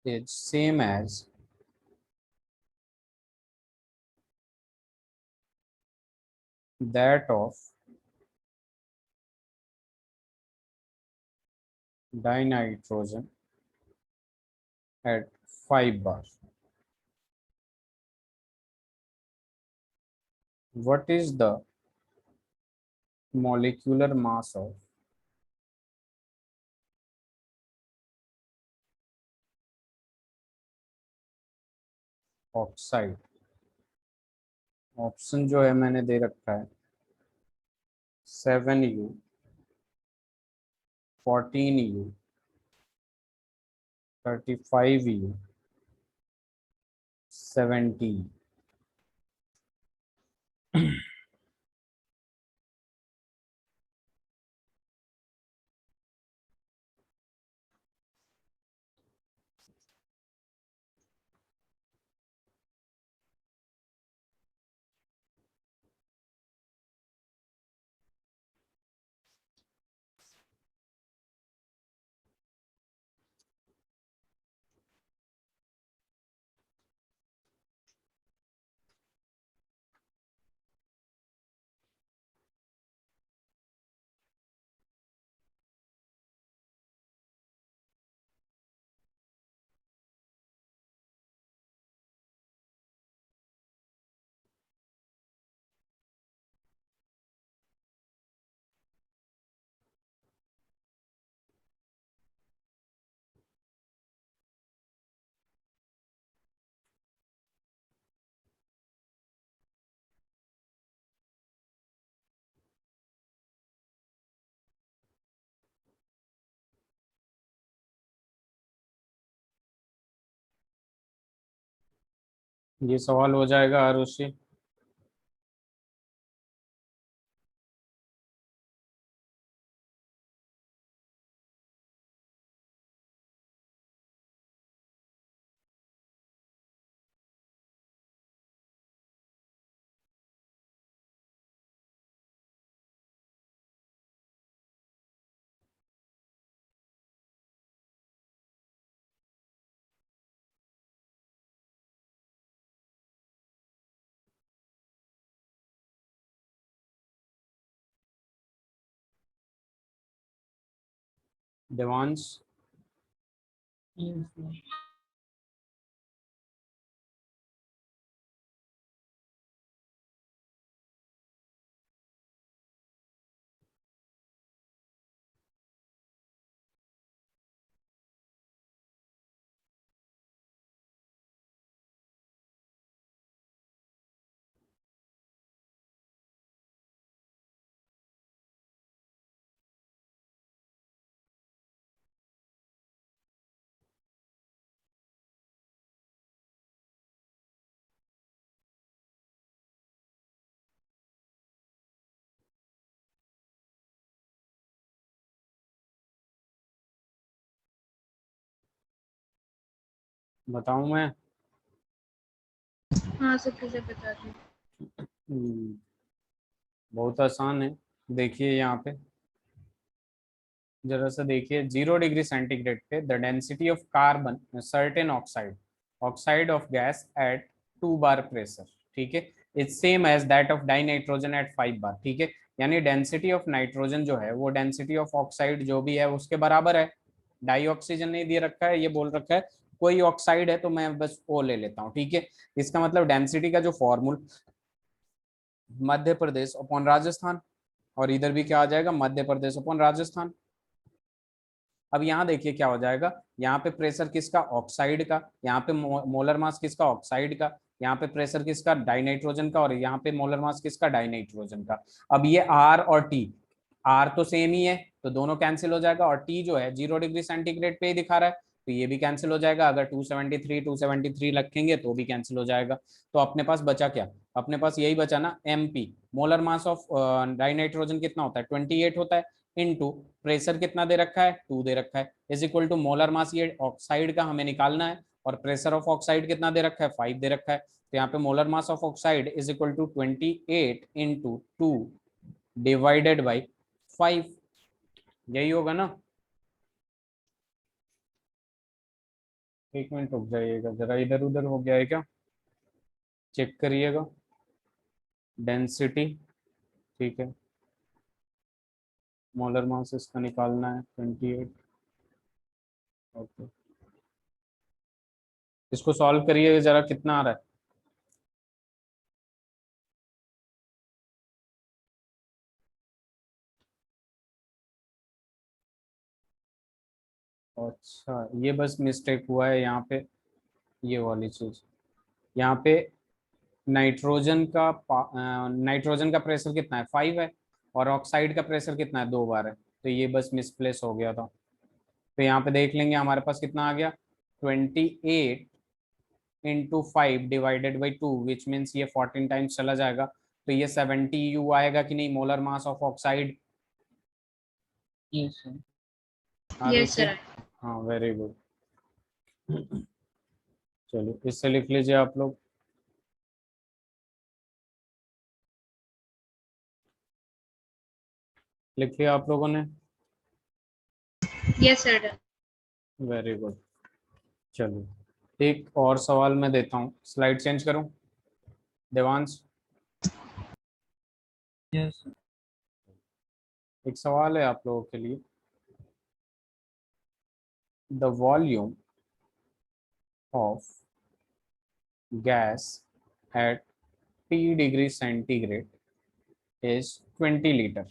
is same as that of dinitrogen at 5 bar। What is the molecular mass of oxide. Option जो है मैंने दे रखा है 7U, 14U, 35U, 70। ये सवाल हो जाएगा Arushi. Devansh, Yes, sir. बताऊं मैं? हाँ सर पूजा बता दी। हम्म, बहुत आसान है। देखिए यहाँ पे जरा सा देखिए, 0 डिग्री सेंटीग्रेड पे the density of carbon certain oxide, oxide of gas at 2 bar pressure, ठीक है, it's same as that of dinitrogen at 5 bar, ठीक है। यानी डेंसिटी ऑफ नाइट्रोजन जो है वो डेंसिटी ऑफ ऑक्साइड जो भी है उसके बराबर है। डाई ऑक्सीजन नहीं दे रखा है, ये बोल रखा है कोई ऑक्साइड है तो मैं बस ओ ले लेता हूँ, ठीक है। इसका मतलब डेंसिटी का जो फॉर्मूल मध्य प्रदेश अपॉन राजस्थान, और इधर भी क्या आ जाएगा, मध्य प्रदेश अपॉन राजस्थान। अब यहाँ देखिए क्या हो जाएगा, यहाँ पे प्रेशर किसका, ऑक्साइड का, यहाँ पे मोलर मास किसका, ऑक्साइड का, यहाँ पे प्रेशर किसका, डाइनाइट्रोजन का, और यहाँ पे मोलर मास किसका, डाइनाइट्रोजन का। अब ये आर और टी, आर तो सेम ही है तो दोनों कैंसिल हो जाएगा, और टी जो है 0 डिग्री सेंटीग्रेड पे ही दिखा रहा है तो ये भी कैंसिल हो जाएगा। अगर 273 रखेंगे तो भी कैंसिल हो जाएगा। तो अपने पास बचा क्या, अपने पास यही बचा ना, M P, molar mass of dinitrogen कितना होता है, 28 होता है, इनटू प्रेशर कितना दे रखा है, 2 दे रखा है, is equal to molar mass ये ऑक्साइड का हमें निकालना है, और प्रेशर ऑफ ऑक्साइड कितना दे रखा है, 5 दे रखा है। तो यहाँ पे molar mass of oxide is equal to 28 into 2 divided by 5, यही होगा ना। एक मिनट रुक जाइएगा जरा, इधर उधर हो गया है क्या, चेक करिएगा। डेंसिटी, ठीक है, मोलर मास इसका निकालना है 28। ओके, इसको सॉल्व करिए जरा, कितना आ रहा है। अच्छा, ये बस मिस्टेक हुआ है यहाँ पे, ये वाली चीज यहाँ पे। नाइट्रोजन का प्रेशर कितना है, 5 है, और ऑक्साइड का प्रेशर कितना है, 2 बार है, तो ये बस मिसप्लेस हो गया था। तो यहाँ पे देख लेंगे हमारे पास कितना आ गया, 28 × 5 डिवाइडेड बाई 2, विच मीन्स ये 14 टाइम्स चला जाएगा, तो ये 70 U आएगा कि नहीं, molar mass of oxide. Yes sir. Yes, Arushi, sir. हाँ वेरी गुड। चलिए इससे लिख लीजिए आप लोग। लिखिए आप लोगों ने। Yes, sir. Done. Very good. चलिए एक और सवाल मैं देता हूँ, स्लाइड चेंज करूँ देवांश। Yes sir. एक सवाल है आप लोगों के लिए। The volume of gas eight T°C is 20 liter.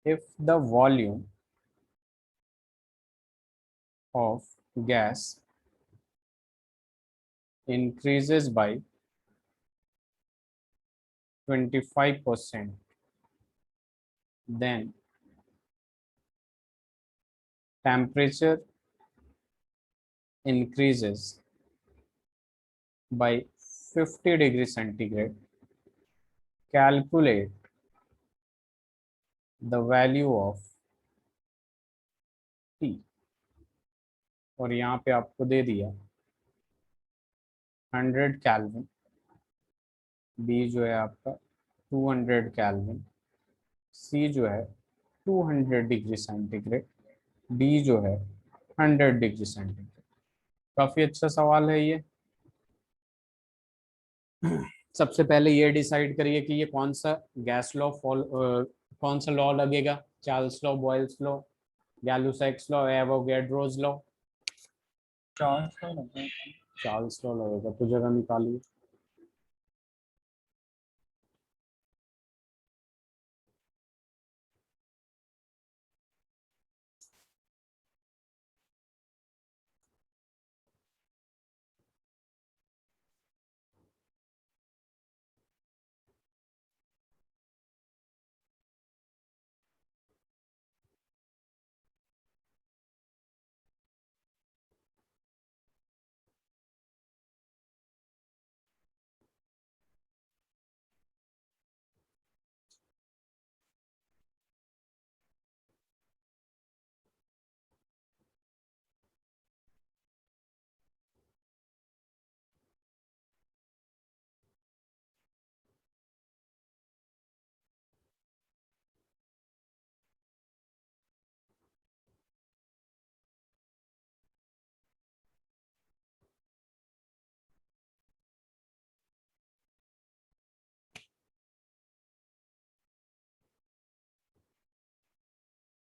If the volume of gas increases by 25%, then temperature increases by 50°C. Calculate the value of T। और यहाँ पे आपको दे दिया 100 केल्विन, बी जो है आपका 200 केल्विन, सी जो है 200°C, डी जो है 100°C। काफी अच्छा सवाल है ये। सबसे पहले ये डिसाइड करिए कि ये कौन सा गैस लॉ कौन सा लॉ लगेगा, Charles law, Boyle's law, Gay Lussac's law, Avogadro's law. Chance का लगा। चार्ल्स लॉ लगेगा, तो जगह निकालिए।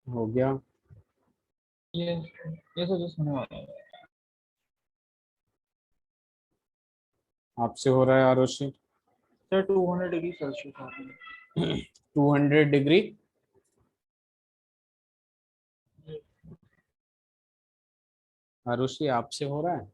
हो गया। ये तो जस्ट होने वाला है। आपसे हो रहा है आरुषि। सर 200°C आ रहा है। 200 डिग्री। आरुषि आपसे हो रहा है।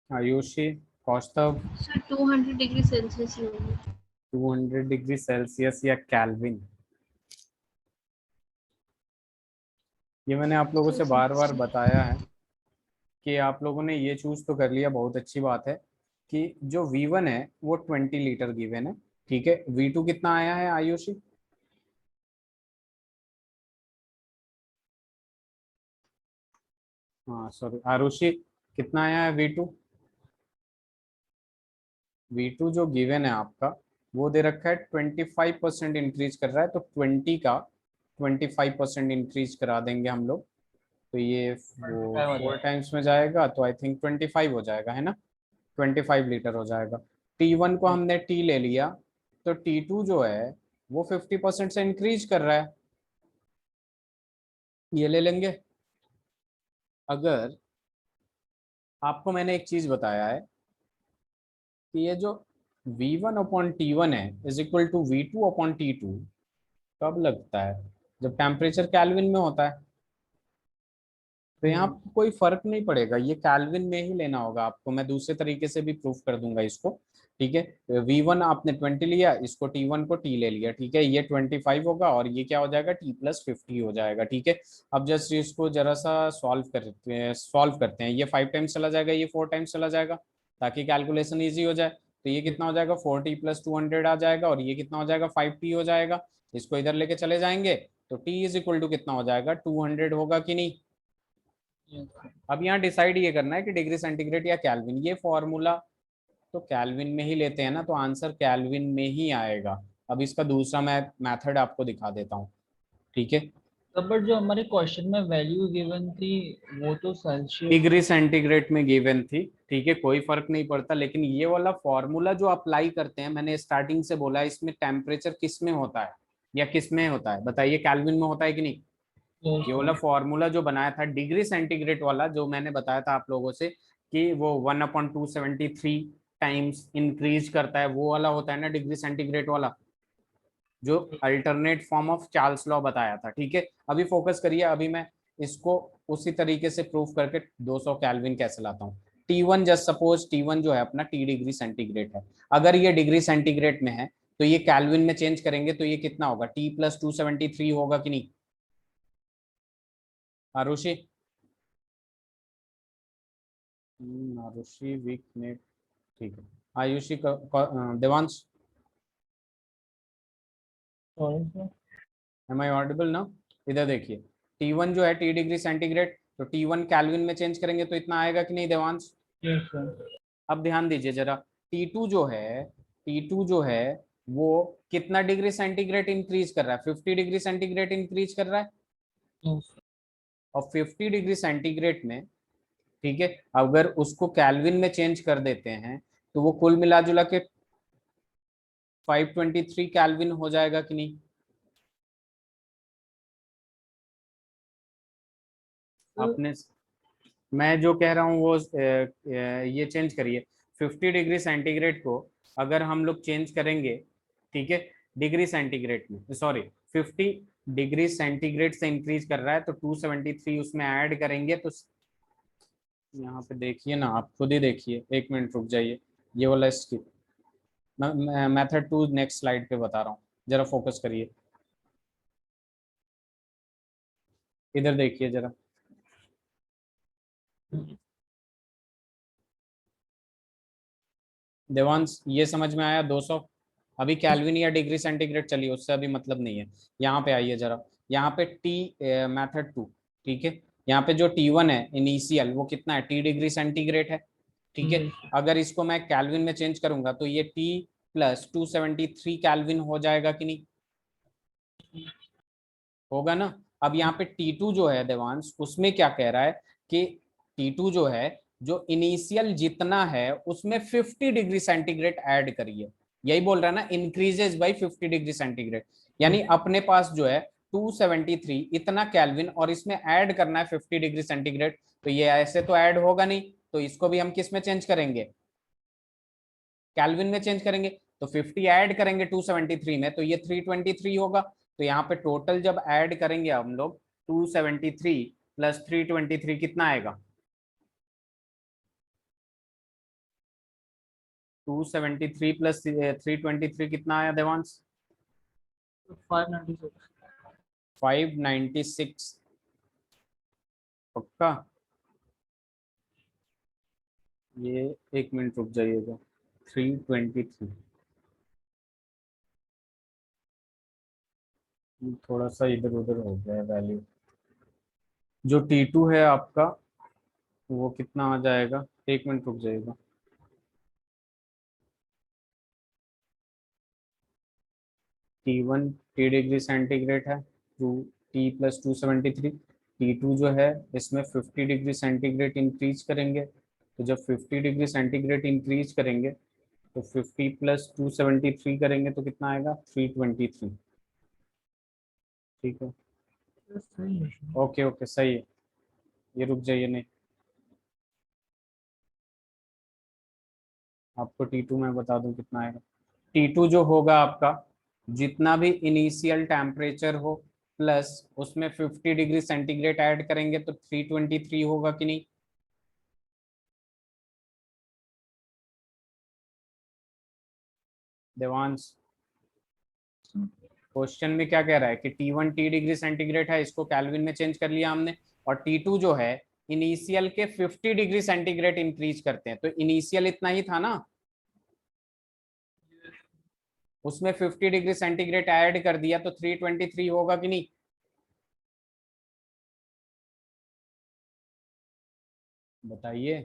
आयुषी, कौस्तव। Sir, 200°C ही होगी। 200°C या केल्विन। ये मैंने आप लोगों से बार बार बताया है कि आप लोगों ने ये चूज तो कर लिया, बहुत अच्छी बात है कि जो V1 है वो 20 लीटर गिवन है। ठीक है, V2 कितना आया है आयुषी? हाँ सॉरी आरुषि, कितना आया है V2? V2 जो गिवन है आपका वो दे रखा है 25% इंक्रीज कर रहा है, तो 20 का 25% इंक्रीज करा देंगे हम लोग, तो ये वो 25 हो 4 जाएगा। टाइम्स में जाएगा, तो आई थिंक 25 हो जाएगा, है ना? 25 लीटर हो जाएगा। T1 को हमने T ले लिया, तो T2 जो है वो 50% से इंक्रीज कर रहा है, ये ले लेंगे। अगर आपको मैंने एक चीज बताया है कि ये जो V1/T1 है इज इक्वल टू V2/T2, कब लगता है? जब टेम्परेचर केल्विन में होता है। तो यहाँ हम्म, पे कोई फर्क नहीं पड़ेगा, ये केल्विन में ही लेना होगा आपको, मैं दूसरे तरीके से भी प्रूफ कर दूंगा इसको। ठीक है, V1 आपने 20 लिया, इसको T1 को T ले लिया, ठीक है, ये 25 होगा और ये क्या हो जाएगा, T+50 हो जाएगा। ठीक है, अब जस्ट इसको जरा सा सॉल्व करते हैं। ये 5 टाइम्स चला जाएगा, ये 4 टाइम्स चला जाएगा, ताकि कैलकुलेशन ईजी हो जाए। तो ये कितना हो जाएगा, 4T+200 आ जाएगा, और ये कितना हो जाएगा, 5T हो जाएगा। इसको इधर लेके चले जाएंगे तो T इज इक्वल टू कितना हो जाएगा, 200 होगा कि नहीं? yes, अब यहाँ डिसाइड ये करना है कि डिग्री सेंटीग्रेड या कैल्विन। ये फॉर्मूला तो कैल्विन में ही लेते हैं ना, तो आंसर कैल्विन में ही आएगा। अब इसका दूसरा मैं मेथड आपको दिखा देता हूँ, ठीक है। तो बट जो हमारे क्वेश्चन में वैल्यू गिवन थी वो तो सेल्सियस। डिग्री सेंटीग्रेड में गिवन थी, ठीक है, कोई फर्क नहीं पड़ता, लेकिन ये वाला फॉर्मूला जो अप्लाई करते हैं, मैंने स्टार्टिंग से बोला, इसमें टेम्परेचर किस में होता है या किस में होता है, बताइए, कैल्विन में होता है कि नहीं? ये वाला फॉर्मूला जो बनाया था डिग्री सेंटीग्रेड वाला, जो मैंने बताया था आप लोगों से कि वो 1/273 टाइम्स इंक्रीज करता है, वो वाला होता है ना डिग्री सेंटीग्रेड वाला, जो alternate form of Charles law बताया था। ठीक है, अभी फोकस करिए, अभी मैं इसको उसी तरीके से प्रूफ करके 200 कैल्विन कैसे लाता हूँ। T1, जस्ट सपोज T1 जो है अपना T डिग्री सेंटीग्रेड है, अगर ये डिग्री सेंटीग्रेड में है तो ये कैल्विन में चेंज करेंगे तो ये कितना होगा, T+273 होगा कि नहीं? आरुषि, आरुषि वीक नेट, ठीक है। Ayushi Devansh, am I audible ना? इधर देखिए, T1 जो है T डिग्री सेंटीग्रेड, तो T1 कैल्विन में चेंज करेंगे तो इतना आएगा कि नहीं देवांश? अब ध्यान दीजिए जरा, T2 जो है, T2 जो है वो कितना डिग्री सेंटीग्रेड इंक्रीज कर रहा है, 50 डिग्री सेंटीग्रेड इंक्रीज कर रहा है। और 50 डिग्री सेंटीग्रेड में, ठीक है, अगर उसको कैल्विन में चेंज कर देते हैं तो वो कुल मिला जुला के 523 कैल्विन हो जाएगा कि नहीं? आपने, मैं जो कह रहा हूँ वो ये चेंज करिए, 50 डिग्री सेंटीग्रेड को अगर हम लोग चेंज करेंगे, ठीक है, डिग्री सेंटीग्रेड में, सॉरी, 50 डिग्री सेंटीग्रेड से इंक्रीज कर रहा है तो 273 उसमें ऐड करेंगे, तो यहाँ पे देखिए ना, आप खुद ही देखिए, 1 मिनट रुक जाइए, ये वाला स्किप, मेथड 2 नेक्स्ट स्लाइड पे बता रहा हूँ, जरा फोकस करिए, इधर देखिए जरा। देवांश, ये समझ में आया 200? अभी कैल्विन या डिग्री सेंटीग्रेड चलिए, उससे अभी मतलब नहीं है। यहाँ पे आइए जरा, यहाँ पे टी मेथड 2, ठीक है, यहाँ पे जो T1 है इनिशियल, वो कितना है, T डिग्री सेंटीग्रेड है, ठीक है। अगर इसको मैं कैल्विन में चेंज करूंगा तो ये T+273 कैल्विन हो जाएगा कि नहीं? होगा ना? अब यहाँ पे T2 जो है देवांश, उसमें क्या कह रहा है कि T2 जो है, जो इनिशियल जितना है उसमें 50 डिग्री सेंटीग्रेड ऐड करिए, यही बोल रहा है ना, इंक्रीजेस बाई 50 डिग्री सेंटीग्रेड, यानी अपने पास जो है 273 इतना कैल्विन, और इसमें ऐड करना है 50 डिग्री सेंटीग्रेड, तो ये ऐसे तो ऐड होगा नहीं, तो इसको भी हम किस में चेंज करेंगे, कैल्विन में चेंज करेंगे, तो 50 ऐड करेंगे 273 में तो ये 323 होगा। तो यहाँ पे टोटल जब ऐड करेंगे हम लोग 273 प्लस 323 कितना आएगा, 273 प्लस 323 कितना आया देवांश? 596। 596, पक्का? ये 1 मिनट रुक जाइएगा, 323, थोड़ा सा इधर उधर हो गया है वैल्यू। जो T2 है आपका वो कितना आ जाएगा, एक मिनट रुक जाएगा। T1 T डिग्री सेंटीग्रेड है, टू T+273। T2 जो है इसमें 50 डिग्री सेंटीग्रेड इंक्रीज करेंगे, तो जब 50 डिग्री सेंटीग्रेड इंक्रीज करेंगे तो 50 + 273 करेंगे तो कितना आएगा, 323। ठीक है, सही है। ओके ओके सही है। ये रुक जाइए, नहीं आपको T2 मैं बता दूं कितना आएगा। T2 जो होगा आपका, जितना भी इनिशियल टेम्परेचर हो प्लस उसमें 50 डिग्री सेंटीग्रेड ऐड करेंगे तो 323 होगा कि नहीं। देवांश, क्वेश्चन में क्या कह रहा है कि T1 T डिग्री सेंटीग्रेड है, इसको केल्विन में चेंज कर लिया हमने, और T2 जो है इनिशियल के 50 डिग्री सेंटीग्रेड इंक्रीज करते हैं, तो इनिशियल इतना ही था ना, उसमें 50 डिग्री सेंटीग्रेड ऐड कर दिया तो 323 होगा कि नहीं। बताइए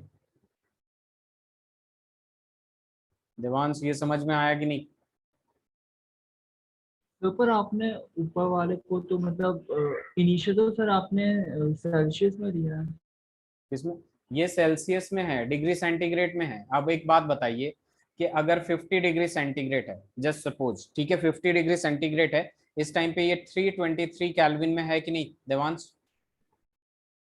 देवांश, ये समझ में आया कि नहीं। तो पर आपने ऊपर वाले को तो मतलब इनिशियल तो सर आपने सेल्सियस में दिया है। इसमें ये सेल्सियस में है, डिग्री सेंटीग्रेड में है। अब एक बात बताइए कि अगर 50 डिग्री सेंटीग्रेड है, जस्ट सपोज, ठीक है 50 डिग्री सेंटीग्रेड है, इस टाइम पे ये 323 कैल्विन में है कि नहीं देवांश।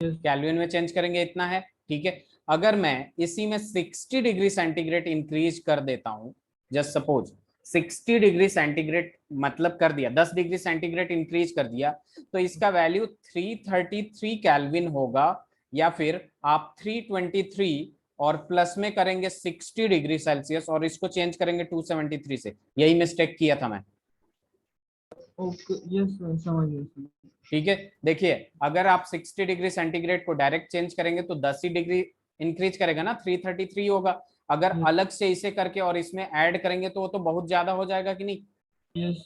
कैल्विन में चेंज करेंगे इतना है, ठीक है। अगर मैं इसी में 60 डिग्री सेंटीग्रेड इंक्रीज कर देता हूं, जस्ट सपोज 60 डिग्री सेंटीग्रेड मतलब कर दिया, 10 डिग्री सेंटीग्रेड इंक्रीज कर दिया, तो इसका वैल्यू 333 कैल्विन होगा, या फिर आप 323 और प्लस में करेंगे 60 डिग्री सेल्सियस और इसको चेंज करेंगे 273 से। यही मिस्टेक किया था मैं। ओके यस समझ गया। ठीक है, देखिए अगर आप 60 डिग्री सेंटीग्रेड को डायरेक्ट चेंज करेंगे तो 10 ही डिग्री इंक्रीज करेगा ना, 333 होगा। अगर अलग से इसे करके और इसमें ऐड करेंगे तो वो तो बहुत ज्यादा हो जाएगा कि नहीं। यस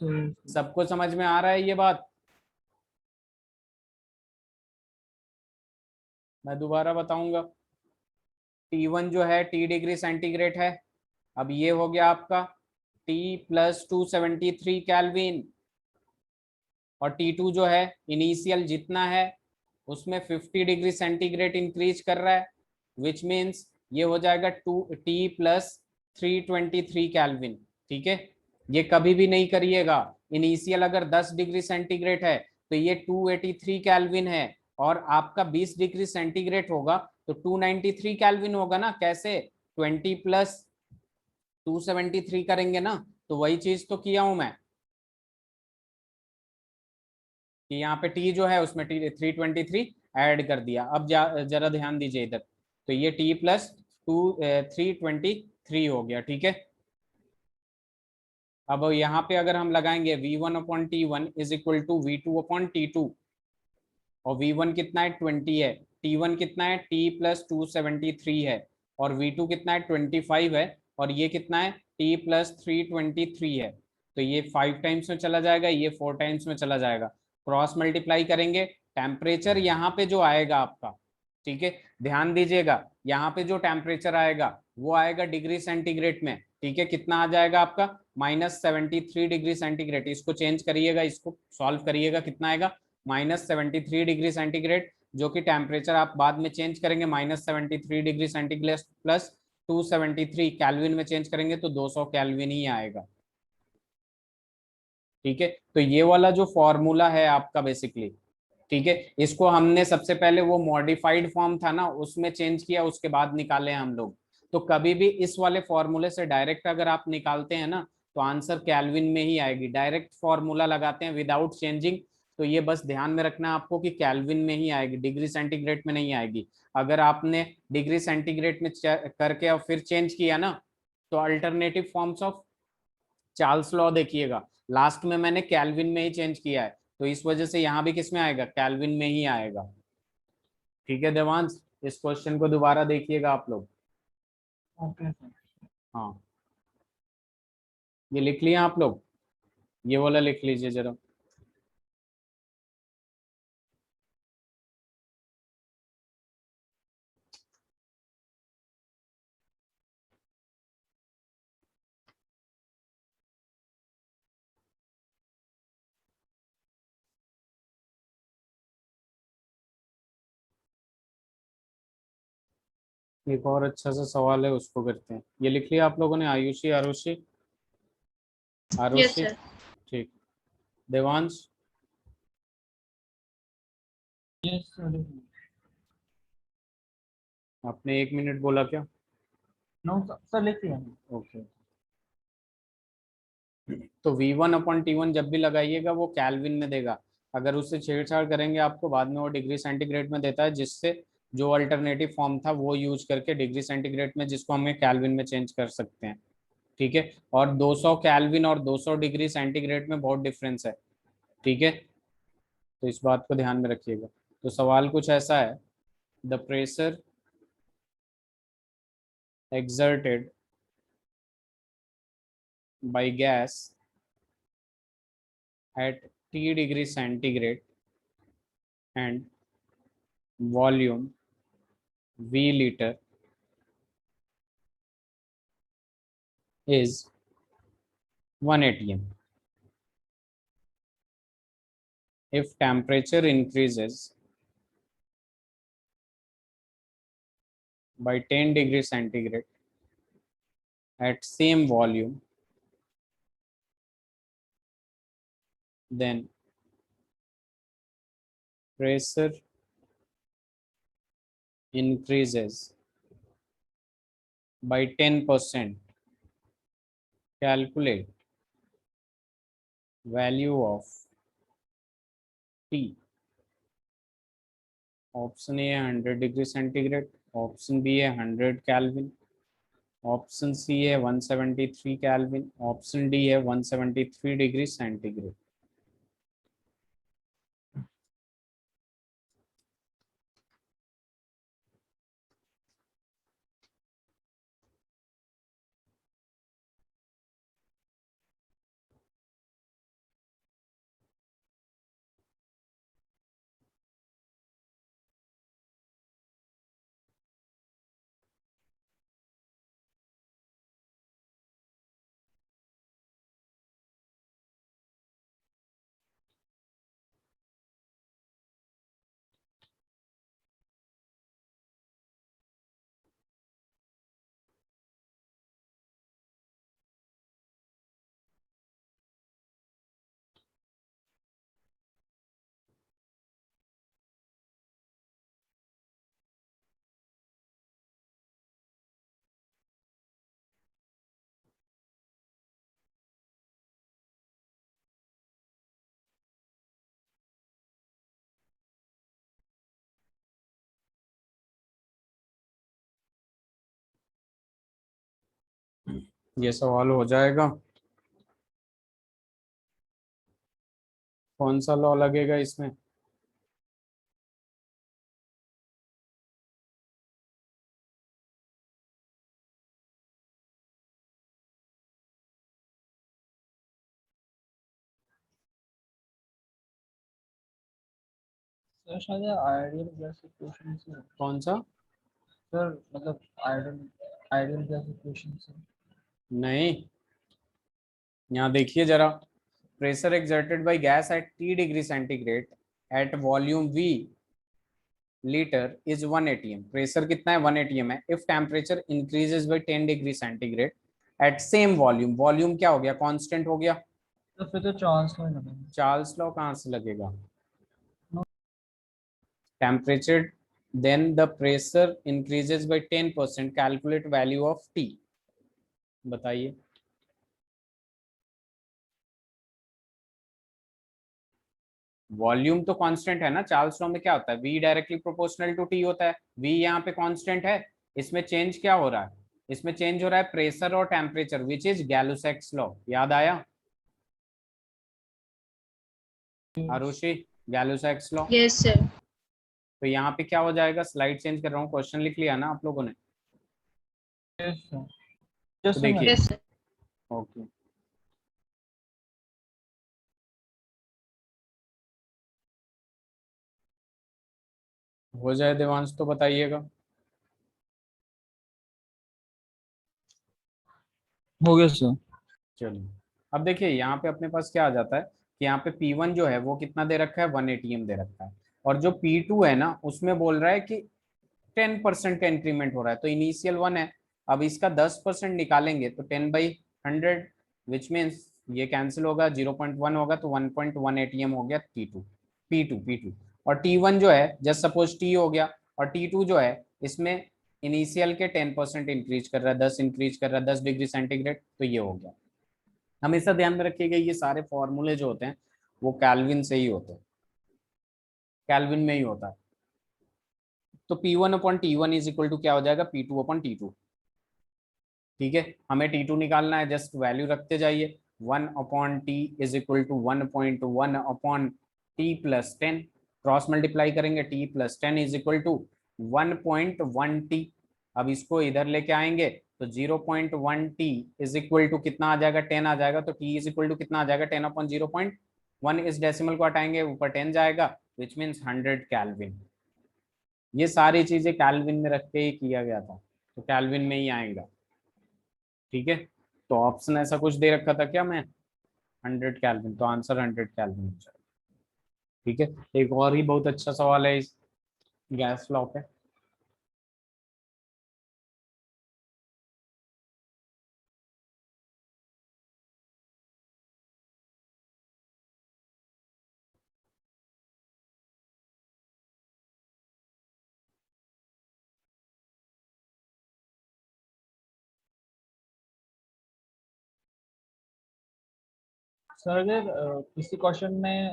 सबको समझ में आ रहा है ये बात। मैं दोबारा बताऊंगा। T1 जो है T डिग्री सेंटीग्रेड है, अब ये हो गया आपका T+273 कैल्विन, और T2 जो है इनिशियल जितना है उसमें 50 डिग्री सेंटीग्रेड इंक्रीज कर रहा है, विच मीन्स ये हो जाएगा 2T+323 कैल्विन। ठीक है, ये कभी भी नहीं करिएगा। इनिशियल अगर 10 डिग्री सेंटीग्रेड है तो ये 283 कैल्विन है, और आपका 20 डिग्री सेंटीग्रेड होगा तो 293 कैल्विन होगा ना। कैसे, 20 + 273 करेंगे ना, तो वही चीज तो किया हूं मैं कि यहाँ पे टी जो है उसमें T323 ऐड कर दिया। अब जरा ध्यान दीजिए इधर, तो ये T+323 हो गया। ठीक है, अब यहाँ पे अगर हम लगाएंगे V1/T1 = V2/T2, और V1 कितना है 20 है, T1 कितना है T+273 है, और V2 कितना है 25 है, और ये कितना है T+323 है। तो ये 5 टाइम्स में चला जाएगा, ये 4 टाइम्स में चला जाएगा। क्रॉस मल्टीप्लाई करेंगे, टेम्परेचर यहाँ पे जो आएगा आपका, ठीक है ध्यान दीजिएगा, यहाँ पे जो टेम्परेचर आएगा वो आएगा डिग्री सेंटीग्रेड में। ठीक है, कितना आ जाएगा आपका, -73 डिग्री सेंटीग्रेड। इसको चेंज करिएगा, इसको सॉल्व करिएगा, कितना आएगा, -73 डिग्री सेंटीग्रेड, जो कि टेम्परेचर आप बाद में चेंज करेंगे, -73 डिग्री सेंटीग्रेड प्लस 273 कैल्विन में चेंज करेंगे तो 200 कैल्विन ही आएगा। ठीक है, तो ये वाला जो फॉर्मूला है आपका बेसिकली, ठीक है, इसको हमने सबसे पहले वो मॉडिफाइड फॉर्म था ना उसमें चेंज किया, उसके बाद निकाले हम लोग। तो कभी भी इस वाले फॉर्मूले से डायरेक्ट अगर आप निकालते हैं ना तो आंसर कैल्विन में ही आएगी। डायरेक्ट फॉर्मूला लगाते हैं विदाउट चेंजिंग, तो ये बस ध्यान में रखना आपको कि कैल्विन में ही आएगी, डिग्री सेंटीग्रेड में नहीं आएगी। अगर आपने डिग्री सेंटीग्रेड में करके और फिर चेंज किया ना, तो alternative forms of Charles law देखिएगा, लास्ट में मैंने कैल्विन में ही चेंज किया है, तो इस वजह से यहाँ भी किस में आएगा, कैल्विन में ही आएगा। ठीक है देवांश, इस क्वेश्चन को दोबारा देखिएगा आप लोग। ओके हाँ, ये लिख लिया आप लोग, ये वाला लिख लीजिए जरा। एक और अच्छा सा सवाल है, उसको करते हैं। ये लिख लिया आप लोगों ने? Ayushi, Arushi, Yes, Arushi, sir. ठीक। Devansh, yes sir. आपने 1 मिनट बोला क्या? नो सर, लिख लिया। ओके। तो V1/T1 जब भी लगाइएगा वो कैल्विन में देगा। अगर उससे छेड़छाड़ करेंगे आपको बाद में वो डिग्री सेंटीग्रेड में देता है, जिससे जो अल्टरनेटिव फॉर्म था वो यूज करके डिग्री सेंटीग्रेड में, जिसको हमें कैल्विन में चेंज कर सकते हैं। ठीक है। और 200 कैल्विन और 200 डिग्री सेंटीग्रेड में बहुत डिफरेंस है। ठीक है, तो इस बात को ध्यान में रखिएगा। तो सवाल कुछ ऐसा है, the pressure exerted by gas at T degree centigrade and volume V liter is 1 atm. If temperature increases by 10 degree centigrade at same volume, then pressure increases by 10%. Calculate value of T. Option A है 100 degree centigrade, option B है 100 kelvin, option C है 173 kelvin, option D है 173 degree centigrade. ये सवाल हो जाएगा। कौन सा लॉ लगेगा इसमें? सर शायद आइडियल गैस इक्वेशन से। कौन सा? सर मतलब आइडियल आइडियल गैस इक्वेशन से। नहीं, यहाँ देखिए जरा। Pressure exerted by gas at T degree centigrade at volume V liter is 1 atm. Pressure कितना है? 1 atm है। If temperature increases by 10 degree centigrade at same volume, volume क्या हो गया? कांस्टेंट हो गया। तो फिर तो चांस नहीं लगेगा। चार्ल्स लॉ कहाँ से लगेगा? Temperature, then the pressure increases by 10%. Calculate value of T. बताइए। वॉल्यूम तो कांस्टेंट है ना। चार्ल्स लॉ में क्या होता है? V directly proportional to T होता है। V यहाँ पे कांस्टेंट है। इसमें चेंज क्या हो रहा है? इसमें चेंज हो रहा है प्रेशर और टेम्परेचर, विच इज गैलोसेक्स लॉ। याद आया आरुषि? गैलोसेक्स लॉ। Yes, sir. तो यहाँ पे क्या हो जाएगा? स्लाइड चेंज कर रहा हूँ, क्वेश्चन लिख लिया ना आप लोगों ने? Yes sir. तो जस्ट देखिए, Yes, sir. ओके, हो जाए देवांश तो बताइएगा। हो गया सर। चलिए, अब देखिए यहाँ पे अपने पास क्या आ जाता है कि यहाँ पे P1 जो है वो कितना दे रखा है? 1 atm दे रखा है। और जो P2 है ना, उसमें बोल रहा है कि 10% का इंक्रीमेंट हो रहा है, तो इनिशियल 1 है, अब इसका 10% निकालेंगे तो 10/100, विच मीन्स ये कैंसिल होगा, 0.1 होगा तो 1.1 ATM हो गया P2 और T1 जो है जस्ट सपोज T हो गया, और T2 जो है इसमें इनिशियल के 10% इंक्रीज कर रहा है, 10 इंक्रीज कर रहा है 10 डिग्री सेंटीग्रेड, तो ये हो गया। हमेशा ध्यान में रखिएगा ये सारे फॉर्मूले जो होते हैं वो कैल्विन से ही होते हैं, कैल्विन में ही होता है। तो P1/T1 इज इक्वल टू क्या हो जाएगा, P2/T2। ठीक है, हमें T2 निकालना है, जस्ट वैल्यू रखते जाइए, 1/T is equal to 1.1/T+10, cross multiply करेंगे, T+10 is equal to 1.1T। अब इसको इधर लेके आएंगे तो 0.1T इज इक्वल टू कितना आ जाएगा, 10 आ जाएगा, तो T इज इक्वल टू कितना आ जाएगा, 10/0.1, इस डेसिमल को हटाएंगे ऊपर 10 जाएगा, विच मीन्स 100 कैल्विन। ये सारी चीजें कैल्विन में रख के ही किया गया था, तो कैल्विन में ही आएगा। ठीक है, तो ऑप्शन ऐसा कुछ दे रखा था क्या मैं, 100 कैल्विन, तो आंसर 100 कैल्विन हो जाएगा। ठीक है, एक और ही बहुत अच्छा सवाल है इस गैस लॉ पे। सर अगर किसी क्वेश्चन में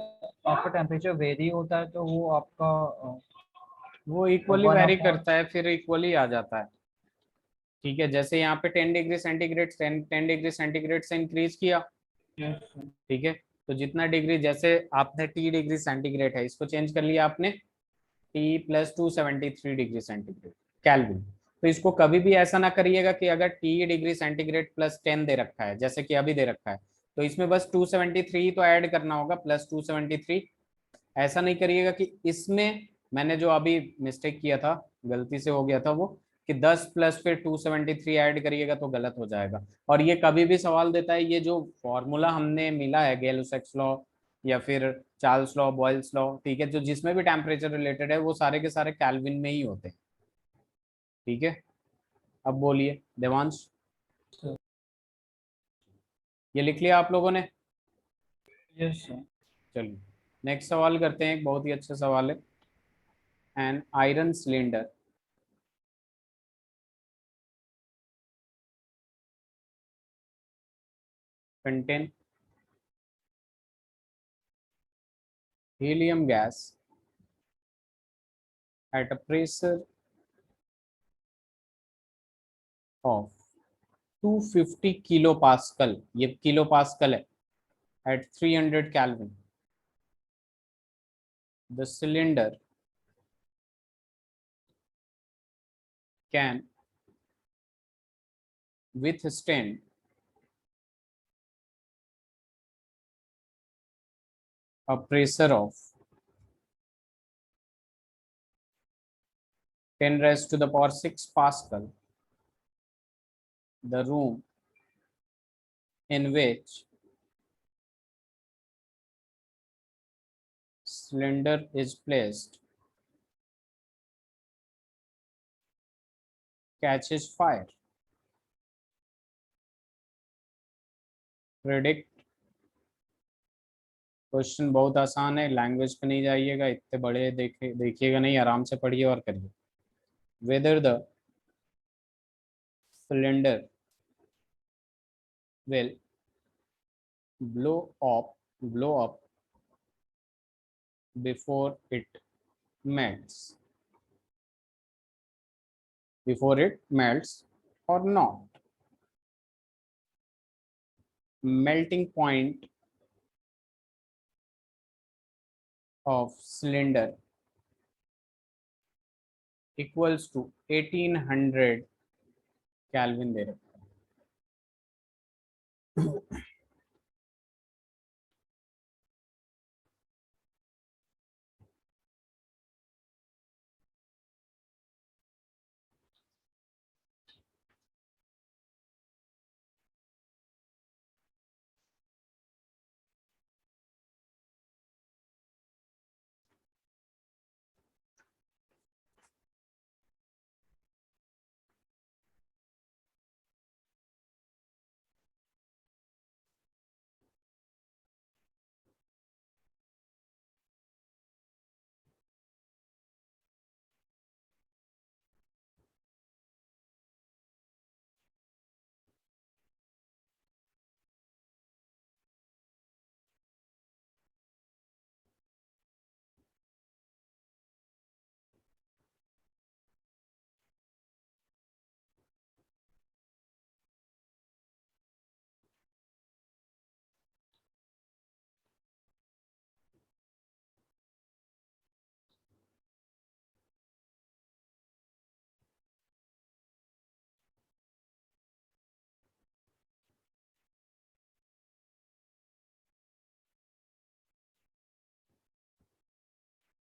आपका टेम्परेचर वेरी होता है तो वो आपका वो इक्वली वन वेरी अपॉन, करता है, फिर इक्वली आ जाता है। ठीक है, जैसे यहाँ पे 10 डिग्री सेंटीग्रेड 10 डिग्री सेंटीग्रेड से इंक्रीज किया, ठीक है, तो जितना डिग्री, जैसे आपने T डिग्री सेंटीग्रेड है, इसको चेंज कर लिया आपने T+273 डिग्री सेंटीग्रेड कैल्विन। तो इसको कभी भी ऐसा ना करिएगा कि अगर T डिग्री सेंटीग्रेड +10 दे रखा है, जैसे कि अभी दे रखा है, तो इसमें बस 273 तो ऐड करना होगा, +273। ऐसा नहीं करिएगा कि इसमें मैंने जो अभी मिस्टेक किया था, गलती से हो गया था वो, कि 10 प्लस फिर 273 ऐड करिएगा तो गलत हो जाएगा। और ये कभी भी सवाल देता है, ये जो फॉर्मूला हमने मिला है गैलोसेक्स लॉ या फिर चार्ल्स लॉ, बॉयल्स लॉ, ठीक है, जो जिसमें भी टेम्परेचर रिलेटेड है वो सारे के सारे कैल्विन में ही होते हैं। ठीक है, अब बोलिए देवांश, ये लिख लिया आप लोगों ने? Yes sir. चलिए नेक्स्ट सवाल करते हैं, एक बहुत ही अच्छा सवाल है। An iron cylinder contain helium gas at a pressure of 250 kilo pascal, ये किलो पास्कल है, at 300 Kelvin. The cylinder can withstand a pressure of 10 raised to the power 6 Pascal. The room in which cylinder is placed catches fire. Predict। Question बहुत आसान है, language पे नहीं जाइएगा, इतने बड़े देखिएगा नहीं, आराम से पढ़िए और करिए। Whether the cylinder will blow up before it melts or not. Melting point of cylinder equals to 1800 Kelvin दे रखा है।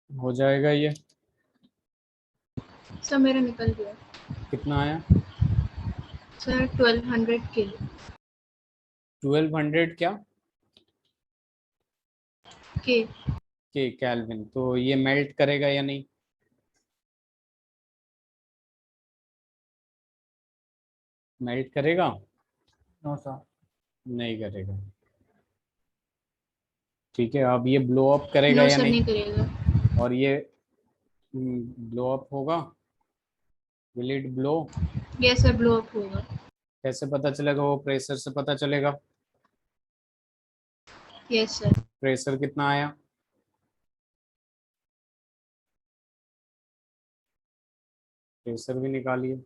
हो जाएगा ये। सर मेरा निकल गया कितना आया? सर 1200 के 1200 क्या के के केल्विन। तो ये मेल्ट करेगा या नहीं? मेल्ट करेगा? No sir. नहीं करेगा। ठीक है, अब ये ब्लो अप करेगा नो या सर नहीं? नहीं करेगा। और ये ब्लो अप होगा? Will it blow? Yes sir blow up होगा। कैसे पता चलेगा? वो प्रेशर से पता चलेगा। Yes sir. प्रेशर कितना आया? प्रेशर भी निकालिए।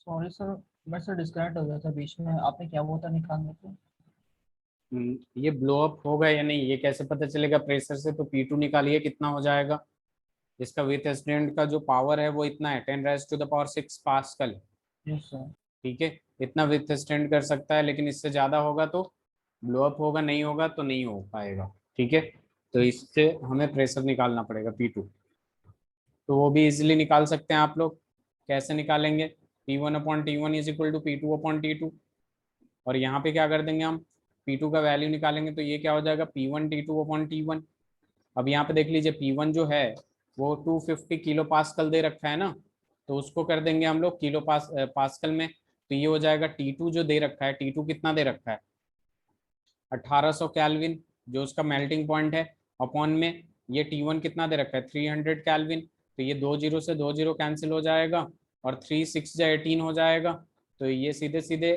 सॉरी सर, मैं सर डिस्कनेक्ट हो गया था बीच में, आपने क्या बोला था निकालने को? ये ब्लो अप होगा या नहीं ये कैसे पता चलेगा प्रेशर से? तो P2 निकालिए कितना हो जाएगा। इसका विथ स्टैंड का जो पावर है वो इतना है 10⁻⁶ पास्कल। Yes sir. ठीक है, इतना विथ स्टैंड कर सकता है, लेकिन इससे ज्यादा होगा तो ब्लो अप होगा, नहीं होगा तो नहीं हो पाएगा। ठीक है, तो इससे हमें प्रेशर निकालना पड़ेगा P2। तो वो भी इजीली निकाल सकते हैं आप लोग। कैसे निकालेंगे? P1/T1 is equal to P2/T2। और यहाँ पे क्या कर देंगे हम? P2 का वैल्यू निकालेंगे तो ये क्या हो जाएगा? P1T2/T1। अब यहाँ पे देख लीजिए P1 जो है वो 250 किलो पास्कल दे रखा है ना, तो उसको कर देंगे हम लोग किलो पास्कल में। तो ये हो जाएगा T2 जो दे रखा है, T2 कितना दे रखा है? 1800 कैल्विन, जो उसका मेल्टिंग पॉइंट है। अपॉन में ये T1 कितना दे रखा है? 300 कैल्विन। तो ये 2 जीरो से 2 जीरो कैंसिल हो जाएगा, और 3 6 जा 18 हो जाएगा। तो ये सीधे सीधे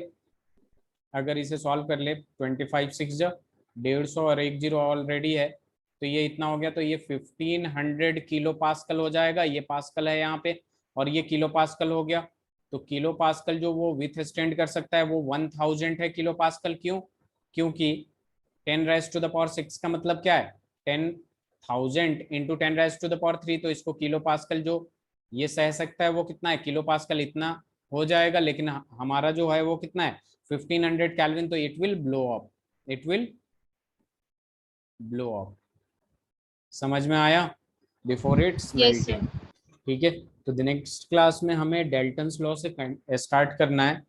अगर इसे सॉल्व कर ले 25 6 जा 150 और 1 जीरो ऑलरेडी है, तो ये इतना हो गया। तो ये 1500 किलो पास्कल हो जाएगा। ये पास्कल है यहाँ पे, और ये किलो पास्कल हो गया। तो किलो पास्कल जो वो विथ स्टैंड कर सकता है वो 1000 है किलो पास्कल। क्यों? क्योंकि 10⁻⁶ का मतलब क्या है? 10,000 इंटू 10⁻�3। तो इसको किलो पास्कल जो ये सह सकता है वो कितना है? किलो पास्कल इतना हो जाएगा। लेकिन हमारा जो है वो कितना है? 1500 कैल्विन। तो it will blow up, it will blow up. समझ में आया? Before it's yes melting. Sir. ठीक है, तो नेक्स्ट क्लास में हमें डेल्टन्स लॉ से स्टार्ट करना है।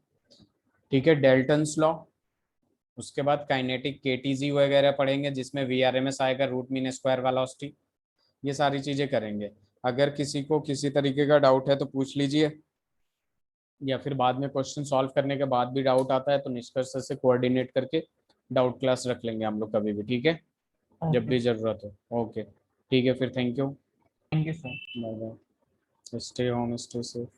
ठीक है, डेल्टन्स लॉ। उसके बाद काइनेटिक केटीजी वगैरह पढ़ेंगे, जिसमें वीआरएमएस आएगा, रूट मीन स्क्वायर वेलोसिटी। ये सारी चीजें करेंगे। अगर किसी को किसी तरीके का डाउट है तो पूछ लीजिए, या फिर बाद में क्वेश्चन सॉल्व करने के बाद भी डाउट आता है तो निष्कर्ष से कोऑर्डिनेट करके डाउट क्लास रख लेंगे हम लोग कभी भी। ठीक है, जब ओके भी जरूरत हो। ओके, ठीक है फिर, thank you, thank you sir. Bye bye, stay home, stay safe.